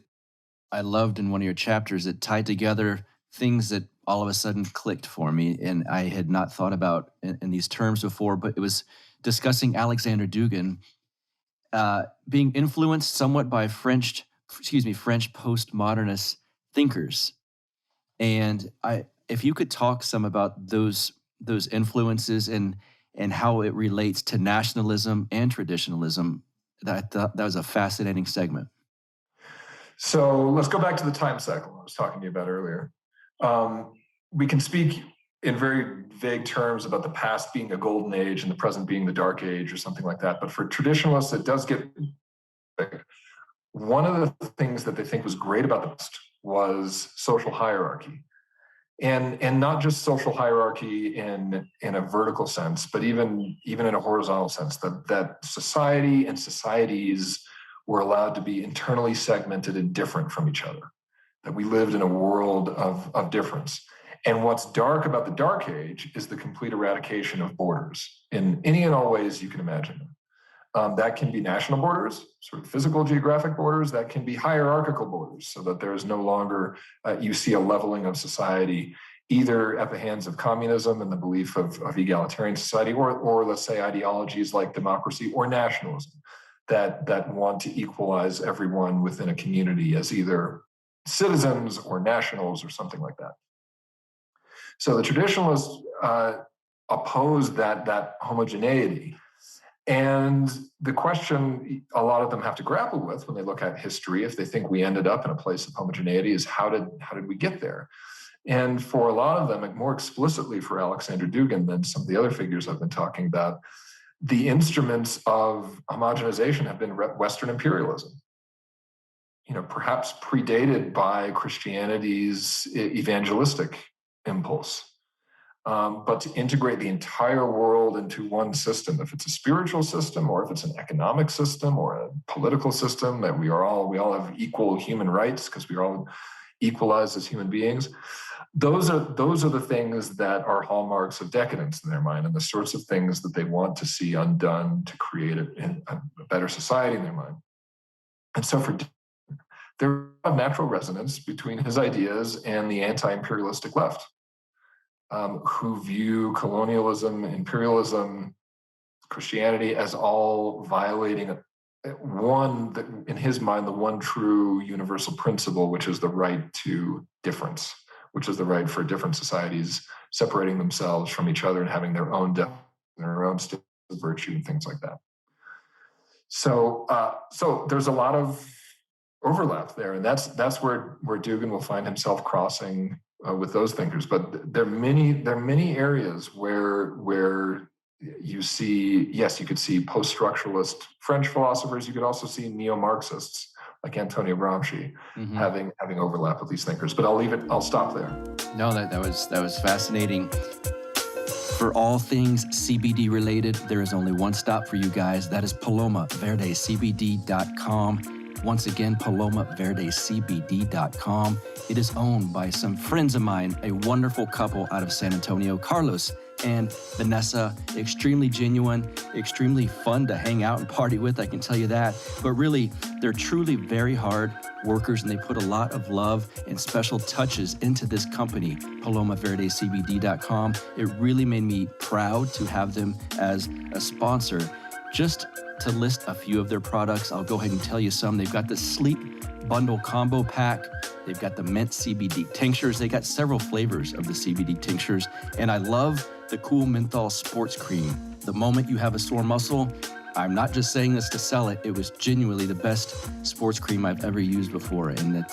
I loved in one of your chapters that tied together things that all of a sudden clicked for me, and I had not thought about in these terms before, but it was discussing Alexander Dugin being influenced somewhat by French postmodernist thinkers. And if you could talk some about those influences and how it relates to nationalism and traditionalism, that was a fascinating segment. So let's go back to the time cycle I was talking to you about earlier. We can speak in very vague terms about the past being a golden age and the present being the dark age or something like that. But for traditionalists, it does get big. One of the things that they think was great about the past was social hierarchy. And not just social hierarchy in a vertical sense, but even in a horizontal sense, that society and societies were allowed to be internally segmented and different from each other, that we lived in a world of difference. And what's dark about the Dark Age is the complete eradication of borders in any and all ways you can imagine them. That can be national borders, sort of physical geographic borders. That can be hierarchical borders, so that there is no longer, you see a leveling of society, either at the hands of communism and the belief of egalitarian society, or let's say ideologies like democracy or nationalism that want to equalize everyone within a community as either citizens or nationals or something like that. So the traditionalists opposed that homogeneity And the question a lot of them have to grapple with when they look at history, if they think we ended up in a place of homogeneity, is how did we get there? And for a lot of them, more explicitly for Alexander Dugin than some of the other figures I've been talking about, the instruments of homogenization have been Western imperialism, perhaps predated by Christianity's evangelistic impulse. But to integrate the entire world into one system, if it's a spiritual system or if it's an economic system or a political system, that we all have equal human rights because we are all equalized as human beings. Those are the things that are hallmarks of decadence in their mind, and the sorts of things that they want to see undone to create a better society in their mind. And so there are natural resonance between his ideas and the anti-imperialistic left, who view colonialism, imperialism, Christianity as all violating in his mind, the one true universal principle, which is the right to difference, which is the right for different societies separating themselves from each other and having their own depth and their own state of virtue and things like that. So there's a lot of overlap there, and that's where Dugin will find himself crossing with those thinkers. But there are many areas where you see, yes, you could see post-structuralist French philosophers. You could also see neo-Marxists like Antonio Gramsci having overlap with these thinkers. But I'll stop there. No, that was fascinating. For all things CBD related, there is only one stop for you guys. That is PalomaVerdeCBD.com. Once again, PalomaVerdeCBD.com. It is owned by some friends of mine, a wonderful couple out of San Antonio, Carlos and Vanessa. Extremely genuine, extremely fun to hang out and party with, I can tell you that. But really, they're truly very hard workers, and they put a lot of love and special touches into this company, PalomaVerdeCBD.com. It really made me proud to have them as a sponsor. Just to list a few of their products, I'll go ahead and tell you some. They've got the Sleep Bundle Combo Pack. They've got the Mint CBD Tinctures. They got several flavors of the CBD tinctures. And I love the Cool Menthol Sports Cream. The moment you have a sore muscle, I'm not just saying this to sell it, it was genuinely the best sports cream I've ever used before. And it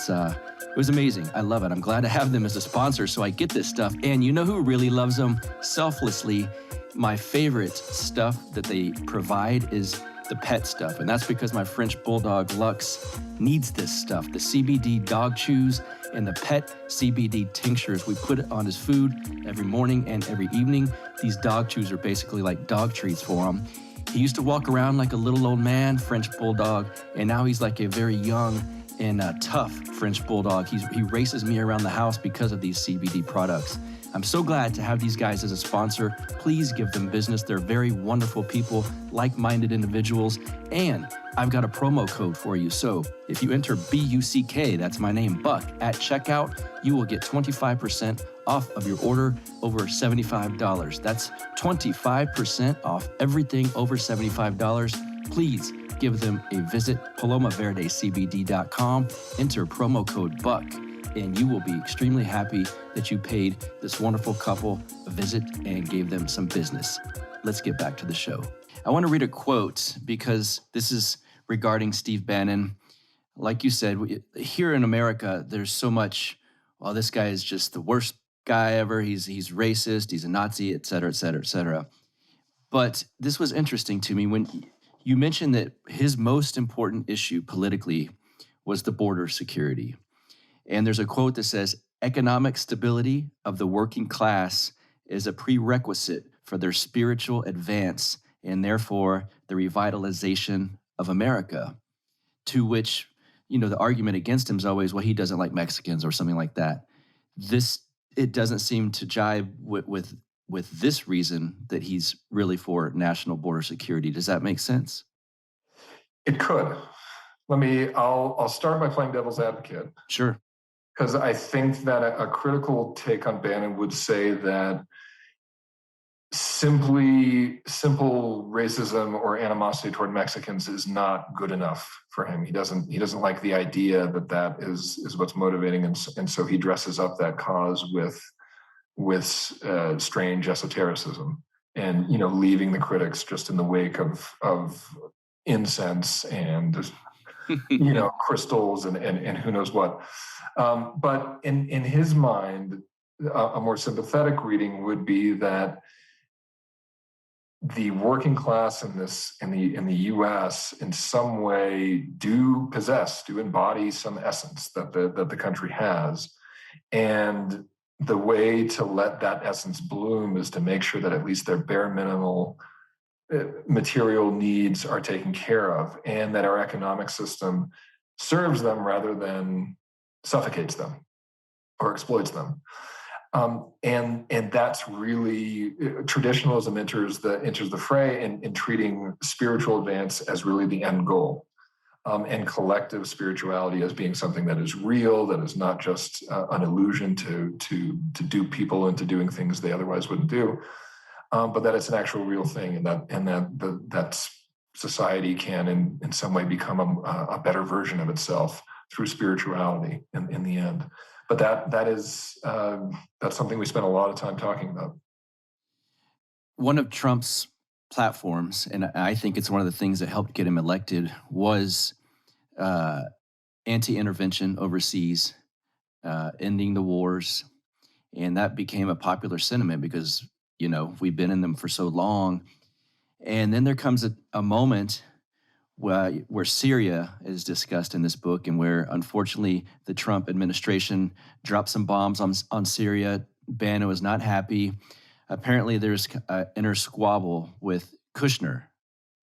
was amazing. I love it. I'm glad to have them as a sponsor so I get this stuff. And you know who really loves them? Selflessly. My favorite stuff that they provide is the pet stuff, and that's because my French bulldog Lux needs this stuff. The CBD dog chews and the pet CBD tinctures. We put it on his food every morning and every evening. These dog chews are basically like dog treats for him. He used to walk around like a little old man, French bulldog, and now he's like a very young and tough French bulldog. He races me around the house because of these CBD products. I'm so glad to have these guys as a sponsor. Please give them business. They're very wonderful people, like-minded individuals, and I've got a promo code for you. So if you enter BUCK, that's my name, Buck, at checkout, you will get 25% off of your order over $75. That's 25% off everything over $75. Please give them a visit, PalomaVerdeCBD.com, enter promo code BUCK, and you will be extremely happy that you paid this wonderful couple a visit and gave them some business. Let's get back to the show. I want to read a quote because this is regarding Steve Bannon. Like you said, here in America, there's so much, well, this guy is just the worst guy ever. He's racist, he's a Nazi, et cetera, et cetera, et cetera. But this was interesting to me when you mentioned that his most important issue politically was the border security. And there's a quote that says, "Economic stability of the working class is a prerequisite for their spiritual advance and therefore the revitalization of America." To which, the argument against him is always, well, he doesn't like Mexicans or something like that. It doesn't seem to jive with this reason that he's really for national border security. Does that make sense? It could. I'll start by playing devil's advocate. Sure. Because I think that a critical take on Bannon would say that simple racism or animosity toward Mexicans is not good enough for him. He doesn't like the idea that is what's motivating, and so he dresses up that cause with strange esotericism and leaving the critics just in the wake of incense and crystals and who knows what. But in his mind, a more sympathetic reading would be that the working class in the U.S. in some way do embody some essence that the country has, and the way to let that essence bloom is to make sure that at least their bare minimal material needs are taken care of, and that our economic system serves them rather than suffocates them or exploits them. And that's really traditionalism enters the fray in treating spiritual advance as really the end goal, and collective spirituality as being something that is real, that is not just an illusion to dupe people into doing things they otherwise wouldn't do, but that it's an actual real thing, and that society can in some way become a better version of itself through spirituality in the end. But that's something we spent a lot of time talking about. One of Trump's platforms, and I think it's one of the things that helped get him elected, was anti-intervention overseas, ending the wars. And that became a popular sentiment because, we've been in them for so long. And then there comes a moment where Syria is discussed in this book, and where, unfortunately, the Trump administration dropped some bombs on Syria. Bannon was not happy. Apparently, there's an inner squabble with Kushner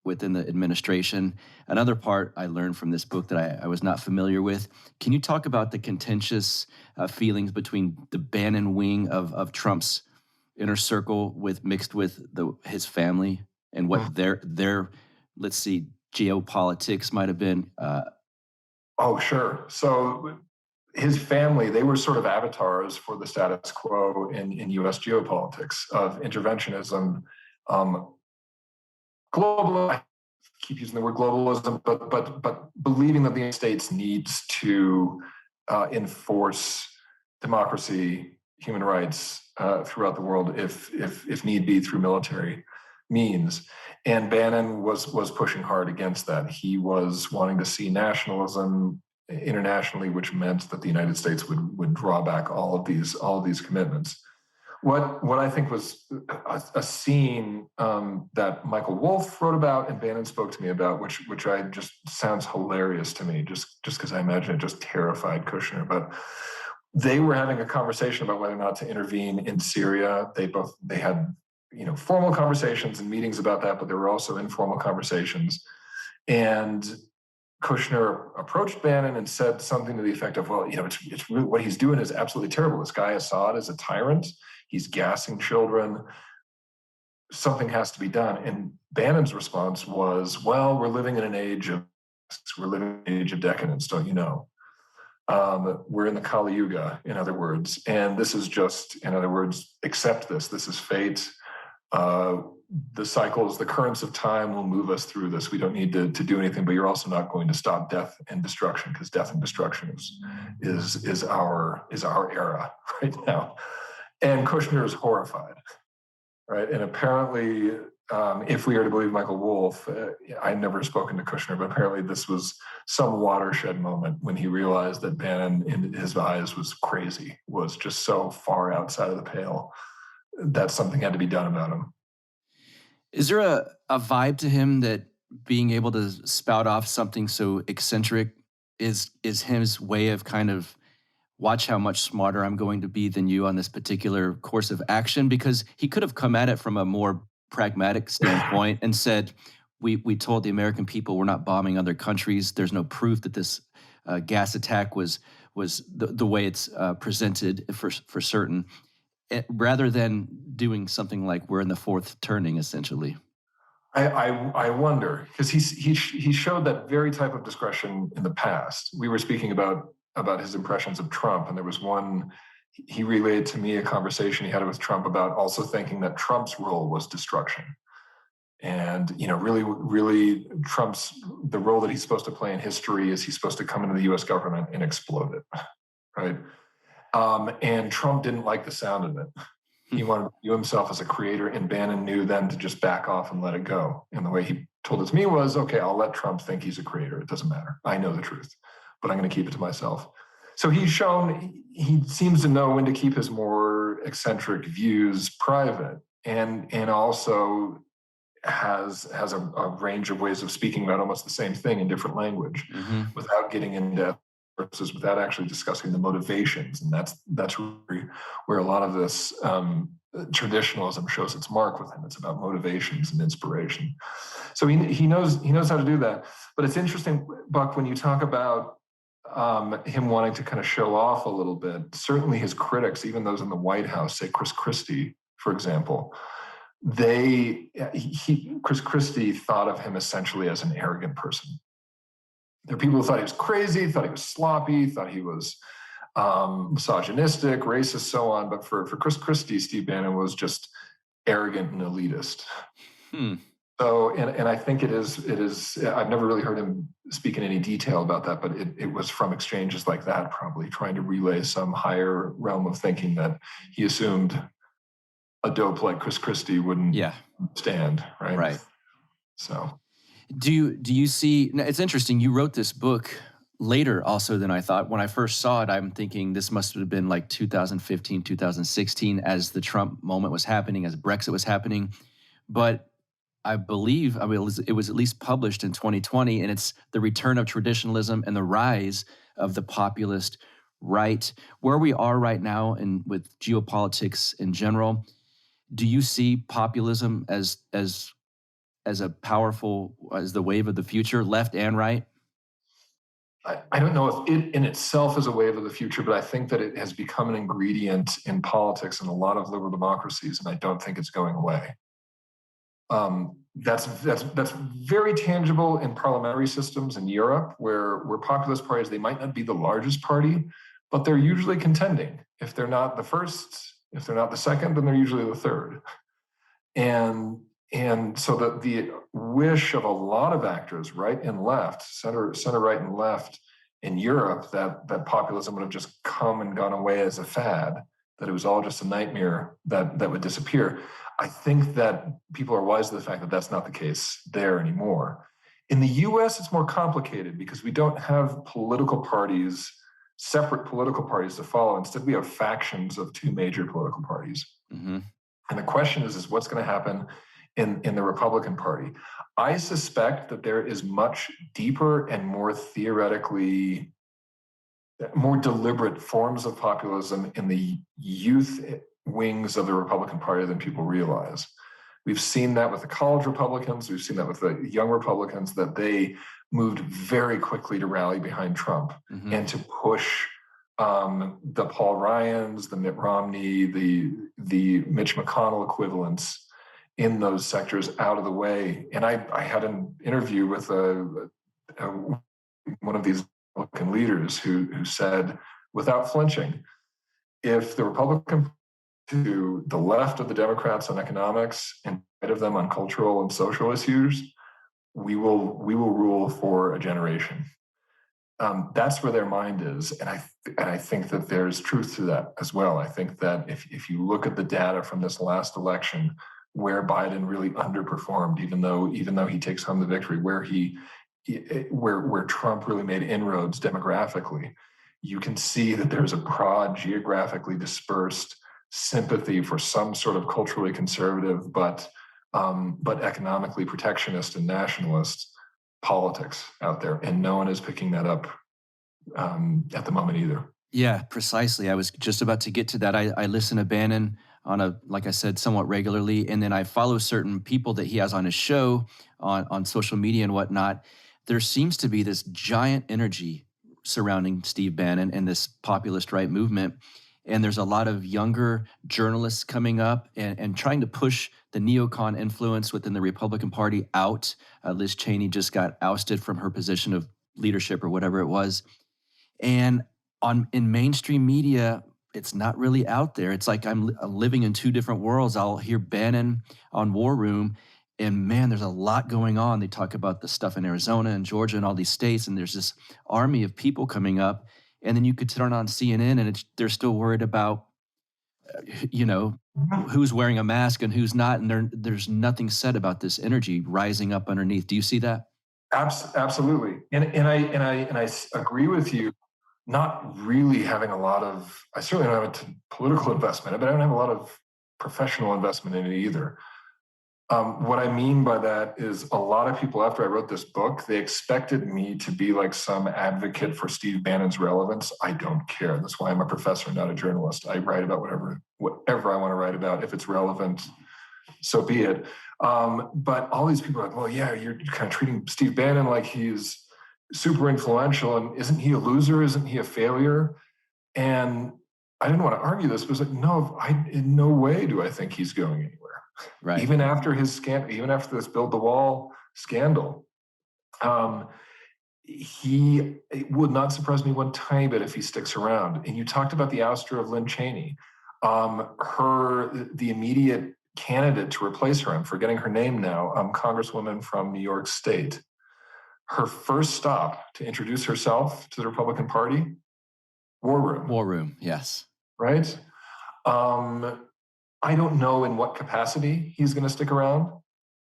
within the administration. Another part I learned from this book that I was not familiar with. Can you talk about the contentious feelings between the Bannon wing of Trump's inner circle mixed with his family, and what their let's see, geopolitics might have been? Oh, sure. So his family, they were sort of avatars for the status quo in U.S. geopolitics of interventionism, global. I keep using the word globalism, but believing that the United States needs to enforce democracy, human rights throughout the world, if need be, through military means. And Bannon was pushing hard against that. He was wanting to see nationalism internationally, which meant that the United States would draw back all of these commitments. What I think was a scene that Michael Wolff wrote about and Bannon spoke to me about, which I just sounds hilarious to me, just because I imagine it just terrified Kushner. But they were having a conversation about whether or not to intervene in Syria. They had formal conversations and meetings about that, but there were also informal conversations. And Kushner approached Bannon and said something to the effect of, well, it's really, what he's doing is absolutely terrible. This guy Assad is a tyrant. He's gassing children. Something has to be done. And Bannon's response was, well, we're living in an age of decadence, don't you know? We're in the Kali Yuga, in other words. And this is just, in other words, accept this. This is fate. The cycles, the currents of time will move us through this. We don't need to do anything, but you're also not going to stop death and destruction, because death and destruction is our era right now. And Kushner is horrified, right? And apparently, if we are to believe Michael Wolff, I've never spoken to Kushner, but apparently this was some watershed moment when he realized that Bannon, in his eyes, was crazy, was just so far outside of the pale that something had to be done about him. Is there a vibe to him that being able to spout off something so eccentric is his way of kind of, watch how much smarter I'm going to be than you on this particular course of action? Because he could have come at it from a more pragmatic standpoint and said, we told the American people we're not bombing other countries. There's no proof that this gas attack was the way it's presented for certain. Rather than doing something like we're in the fourth turning, essentially. I wonder, because he showed that very type of discretion in the past. We were speaking about his impressions of Trump, and there was one, he relayed to me a conversation he had with Trump about also thinking that Trump's role was destruction. And, really the role that he's supposed to play in history is he's supposed to come into the US government and explode it, right? And Trump didn't like the sound of it. He wanted to view himself as a creator, and Bannon knew then to just back off and let it go. And the way he told it to me was, okay, I'll let Trump think he's a creator. It doesn't matter. I know the truth, but I'm going to keep it to myself. So he seems to know when to keep his more eccentric views private, and also has a range of ways of speaking about almost the same thing in different language, without getting into versus without actually discussing the motivations. And that's where a lot of this traditionalism shows its mark with him. It's about motivations and inspiration. So he knows how to do that. But it's interesting, Buck, when you talk about him wanting to kind of show off a little bit. Certainly his critics, even those in the White House, say Chris Christie, for example, Chris Christie thought of him essentially as an arrogant person. There are people who thought he was crazy, thought he was sloppy, thought he was misogynistic, racist, so on. But for Chris Christie, Steve Bannon was just arrogant and elitist. So, and I think it is, I've never really heard him speak in any detail about that, but it was from exchanges like that, probably trying to relay some higher realm of thinking that he assumed a dope like Chris Christie wouldn't stand, right? Right. So. Do you see, it's interesting, you wrote this book later also than I thought. When I first saw it, I'm thinking this must have been like 2015, 2016, as the Trump moment was happening, as Brexit was happening. But I believe, it was at least published in 2020, and it's The Return of Traditionalism and the Rise of the Populist Right. Where we are right now and with geopolitics in general, do you see populism as a powerful, as the wave of the future, left and right? I don't know if it in itself is a wave of the future, but I think that it has become an ingredient in politics in a lot of liberal democracies, and I don't think it's going away. That's very tangible in parliamentary systems in Europe, where populist parties, they might not be the largest party, but they're usually contending. If they're not the first, if they're not the second, then they're usually the third. And so that the wish of a lot of actors, right and left, center, right and left in Europe, that populism would have just come and gone away as a fad, that it was all just a nightmare that would disappear. I think that people are wise to the fact that that's not the case there anymore. In the US, it's more complicated because we don't have political parties, separate political parties to follow. Instead, we have factions of two major political parties. And the question is what's going to happen in the Republican Party? I suspect that there is much deeper and more theoretically, more deliberate forms of populism in the youth wings of the Republican Party than people realize. We've seen that with the college Republicans. We've seen that with the young Republicans, that they moved very quickly to rally behind Trump and to push the Paul Ryans, the Mitt Romney, the Mitch McConnell equivalents in those sectors out of the way. And I had an interview with one of these Republican leaders who said, without flinching, if the Republican to the left of the Democrats on economics and right of them on cultural and social issues, we will rule for a generation. That's where their mind is, and I think that there's truth to that as well. I think that if you look at the data from this last election, where Biden really underperformed, even though he takes home the victory, where Trump really made inroads demographically, you can see that there's a broad, geographically dispersed sympathy for some sort of culturally conservative but economically protectionist and nationalist politics out there, and no one is picking that up at the moment either. Yeah, precisely. I was just about to get to that. I listen to Bannon on like I said, somewhat regularly, and then I follow certain people that he has on his show on social media and whatnot. There seems to be this giant energy surrounding Steve Bannon and this populist right movement. And there's a lot of younger journalists coming up and trying to push the neocon influence within the Republican Party out. Liz Cheney just got ousted from her position of leadership or whatever it was. And in mainstream media, it's not really out there. It's like I'm living in two different worlds. I'll hear Bannon on War Room, and man, there's a lot going on. They talk about the stuff in Arizona and Georgia and all these states, and there's this army of people coming up. And then you could turn on CNN, and they're still worried about, who's wearing a mask and who's not, and there's nothing said about this energy rising up underneath. Do you see that? Absolutely, and I agree with you. Not really having a lot of, I certainly don't have a political investment, but I don't have a lot of professional investment in it either. What I mean by that is a lot of people, after I wrote this book, they expected me to be like some advocate for Steve Bannon's relevance. I don't care. That's why I'm a professor, not a journalist. I write about whatever I want to write about. If it's relevant, so be it. But all these people are like, well, yeah, you're kind of treating Steve Bannon like he's super influential, and isn't he a loser? Isn't he a failure? And I didn't want to argue this, but it's like, no, in no way do I think he's going anywhere. Right. Even after even after this Build the Wall scandal, it would not surprise me one tiny bit if he sticks around. And you talked about the ouster of Lynn Cheney. The immediate candidate to replace her, I'm forgetting her name now, Congresswoman from New York State. Her first stop to introduce herself to the Republican Party, War Room. War Room, yes. Right? I don't know in what capacity he's going to stick around,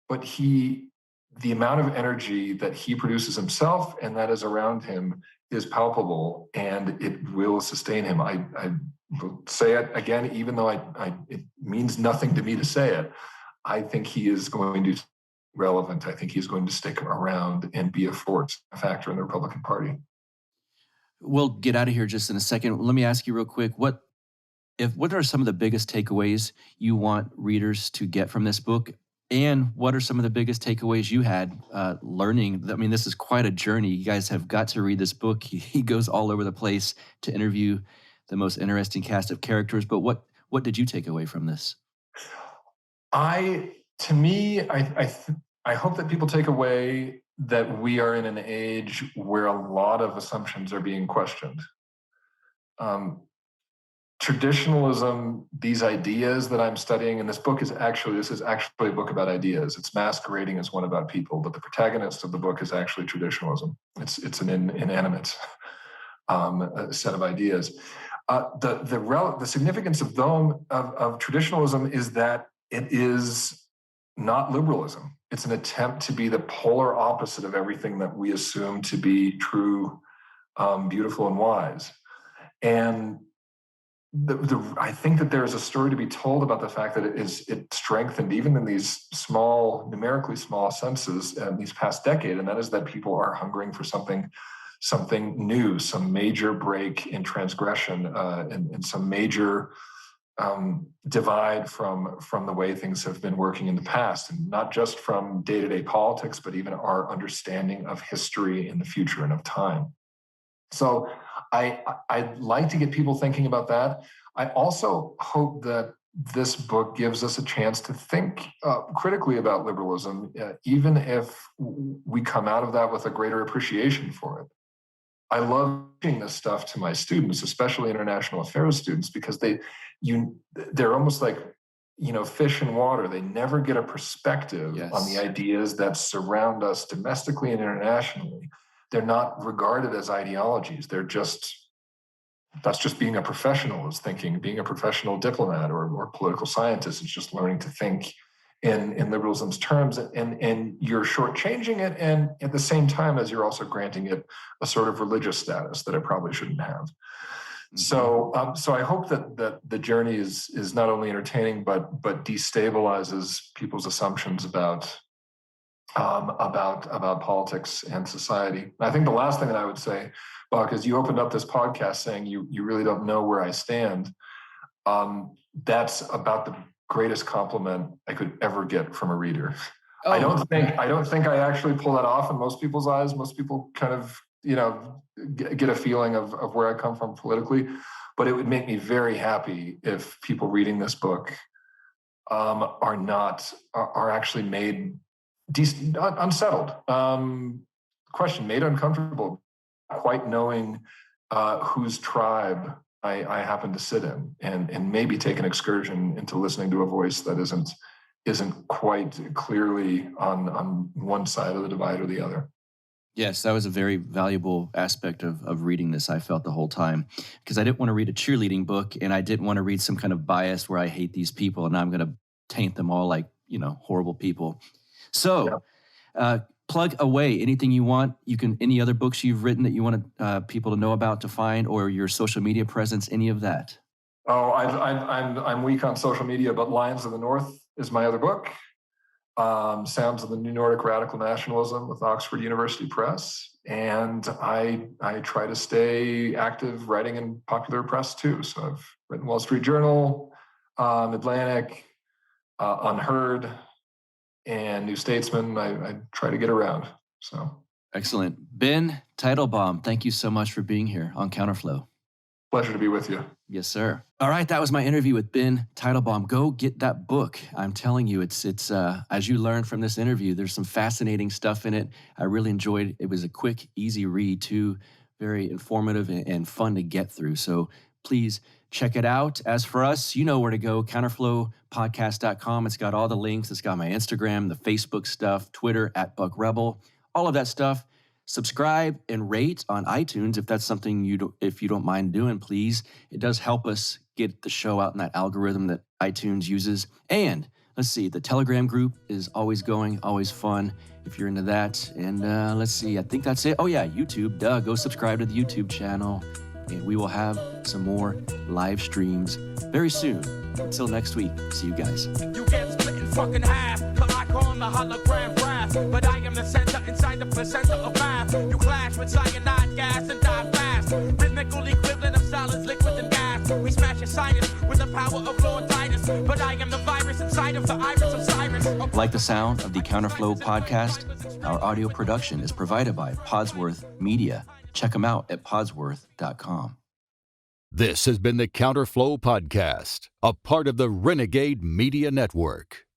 but the amount of energy that he produces himself and that is around him is palpable, and it will sustain him. I will say it again, even though it means nothing to me to say it. I think he is going to be relevant. I think he's going to stick around and be a factor in the Republican Party. We'll get out of here just in a second. Let me ask you real quick, what are some of the biggest takeaways you want readers to get from this book? And what are some of the biggest takeaways you had learning? I mean, this is quite a journey. You guys have got to read this book. He goes all over the place to interview the most interesting cast of characters. But what did you take away from this? I hope that people take away that we are in an age where a lot of assumptions are being questioned. Traditionalism, these ideas that I'm studying, and this is actually a book about ideas. It's masquerading as one about people, but the protagonist of the book is actually traditionalism. It's an inanimate set of ideas. The significance of traditionalism is that it is not liberalism. It's an attempt to be the polar opposite of everything that we assume to be true, beautiful, and wise. And I think that there is a story to be told about the fact that it strengthened even in these numerically small senses in these past decade, and that is that people are hungering for something new, some major break in transgression, and some major divide from the way things have been working in the past, and not just from day-to-day politics, but even our understanding of history in the future and of time. So I'd like to get people thinking about that. I also hope that this book gives us a chance to think critically about liberalism, even if we come out of that with a greater appreciation for it. I love teaching this stuff to my students, especially international affairs students, because they're almost like, fish in water. They never get a perspective on the ideas that surround us domestically and internationally. They're not regarded as ideologies. That's just being a professional is thinking, being a professional diplomat or political scientist is just learning to think in liberalism's terms, and you're shortchanging it, and at the same time as you're also granting it a sort of religious status that it probably shouldn't have. Mm-hmm. So I hope that the journey is not only entertaining but destabilizes people's assumptions about politics and society. I think the last thing that I would say, Buck, is you opened up this podcast saying you really don't know where I stand. That's about the greatest compliment I could ever get from a reader. Oh. I don't think I actually pull that off in most people's eyes. Most people kind of, get a feeling of where I come from politically, but it would make me very happy if people reading this book are actually made unsettled, made uncomfortable, quite knowing whose tribe I happen to sit in, and maybe take an excursion into listening to a voice that isn't quite clearly on one side of the divide or the other. Yes, that was a very valuable aspect of reading this, I felt the whole time, because I didn't want to read a cheerleading book and I didn't want to read some kind of bias where I hate these people and I'm going to taint them all like, horrible people. Yeah. So, uh, plug away anything you want. You can, any other books you've written that you want people to know about, to find, or your social media presence, any of that. Oh, I'm weak on social media, but Lions of the North is my other book. Sounds of the New Nordic Radical Nationalism with Oxford University Press. And I try to stay active writing in popular press too. So I've written Wall Street Journal, Atlantic, Unheard, and New Statesman. I try to get around. So Excellent. Ben Teitelbaum, thank you so much for being here on Counterflow. pleasure to be with you. Yes, sir. All right, that was my interview with Ben Teitelbaum. Go get that book. I'm telling you, it's as you learned from this interview, there's some fascinating stuff in it. I really enjoyed it. It was a quick, easy read, too, very informative and fun to get through. So please check it out. As for us, you know where to go, counterflowpodcast.com. It's got all the links. It's got my Instagram, the Facebook stuff, Twitter @BuckRebel, all of that stuff. Subscribe and rate on iTunes if that's something if you don't mind doing, please. It does help us get the show out in that algorithm that iTunes uses. And let's see, the Telegram group is always going, always fun if you're into that. And let's see, I think that's it. Oh yeah, YouTube, go subscribe to the YouTube channel. And we will have some more live streams very soon. Until next week, see you guys. You get split in fucking half, but I call him the hologram graph. But I am the center inside the placenta of math. You clash with cyanide gas and die fast. Rhythmical equivalent of solids, liquid and gas. We smash your sinus with the power of Lord Titus. But I am the virus inside of the iris of Cyrus. Like the sound of the Counterflow podcast? Our audio production is provided by Podsworth Media. Check them out at podsworth.com. This has been the Counterflow Podcast, a part of the Renegade Media Network.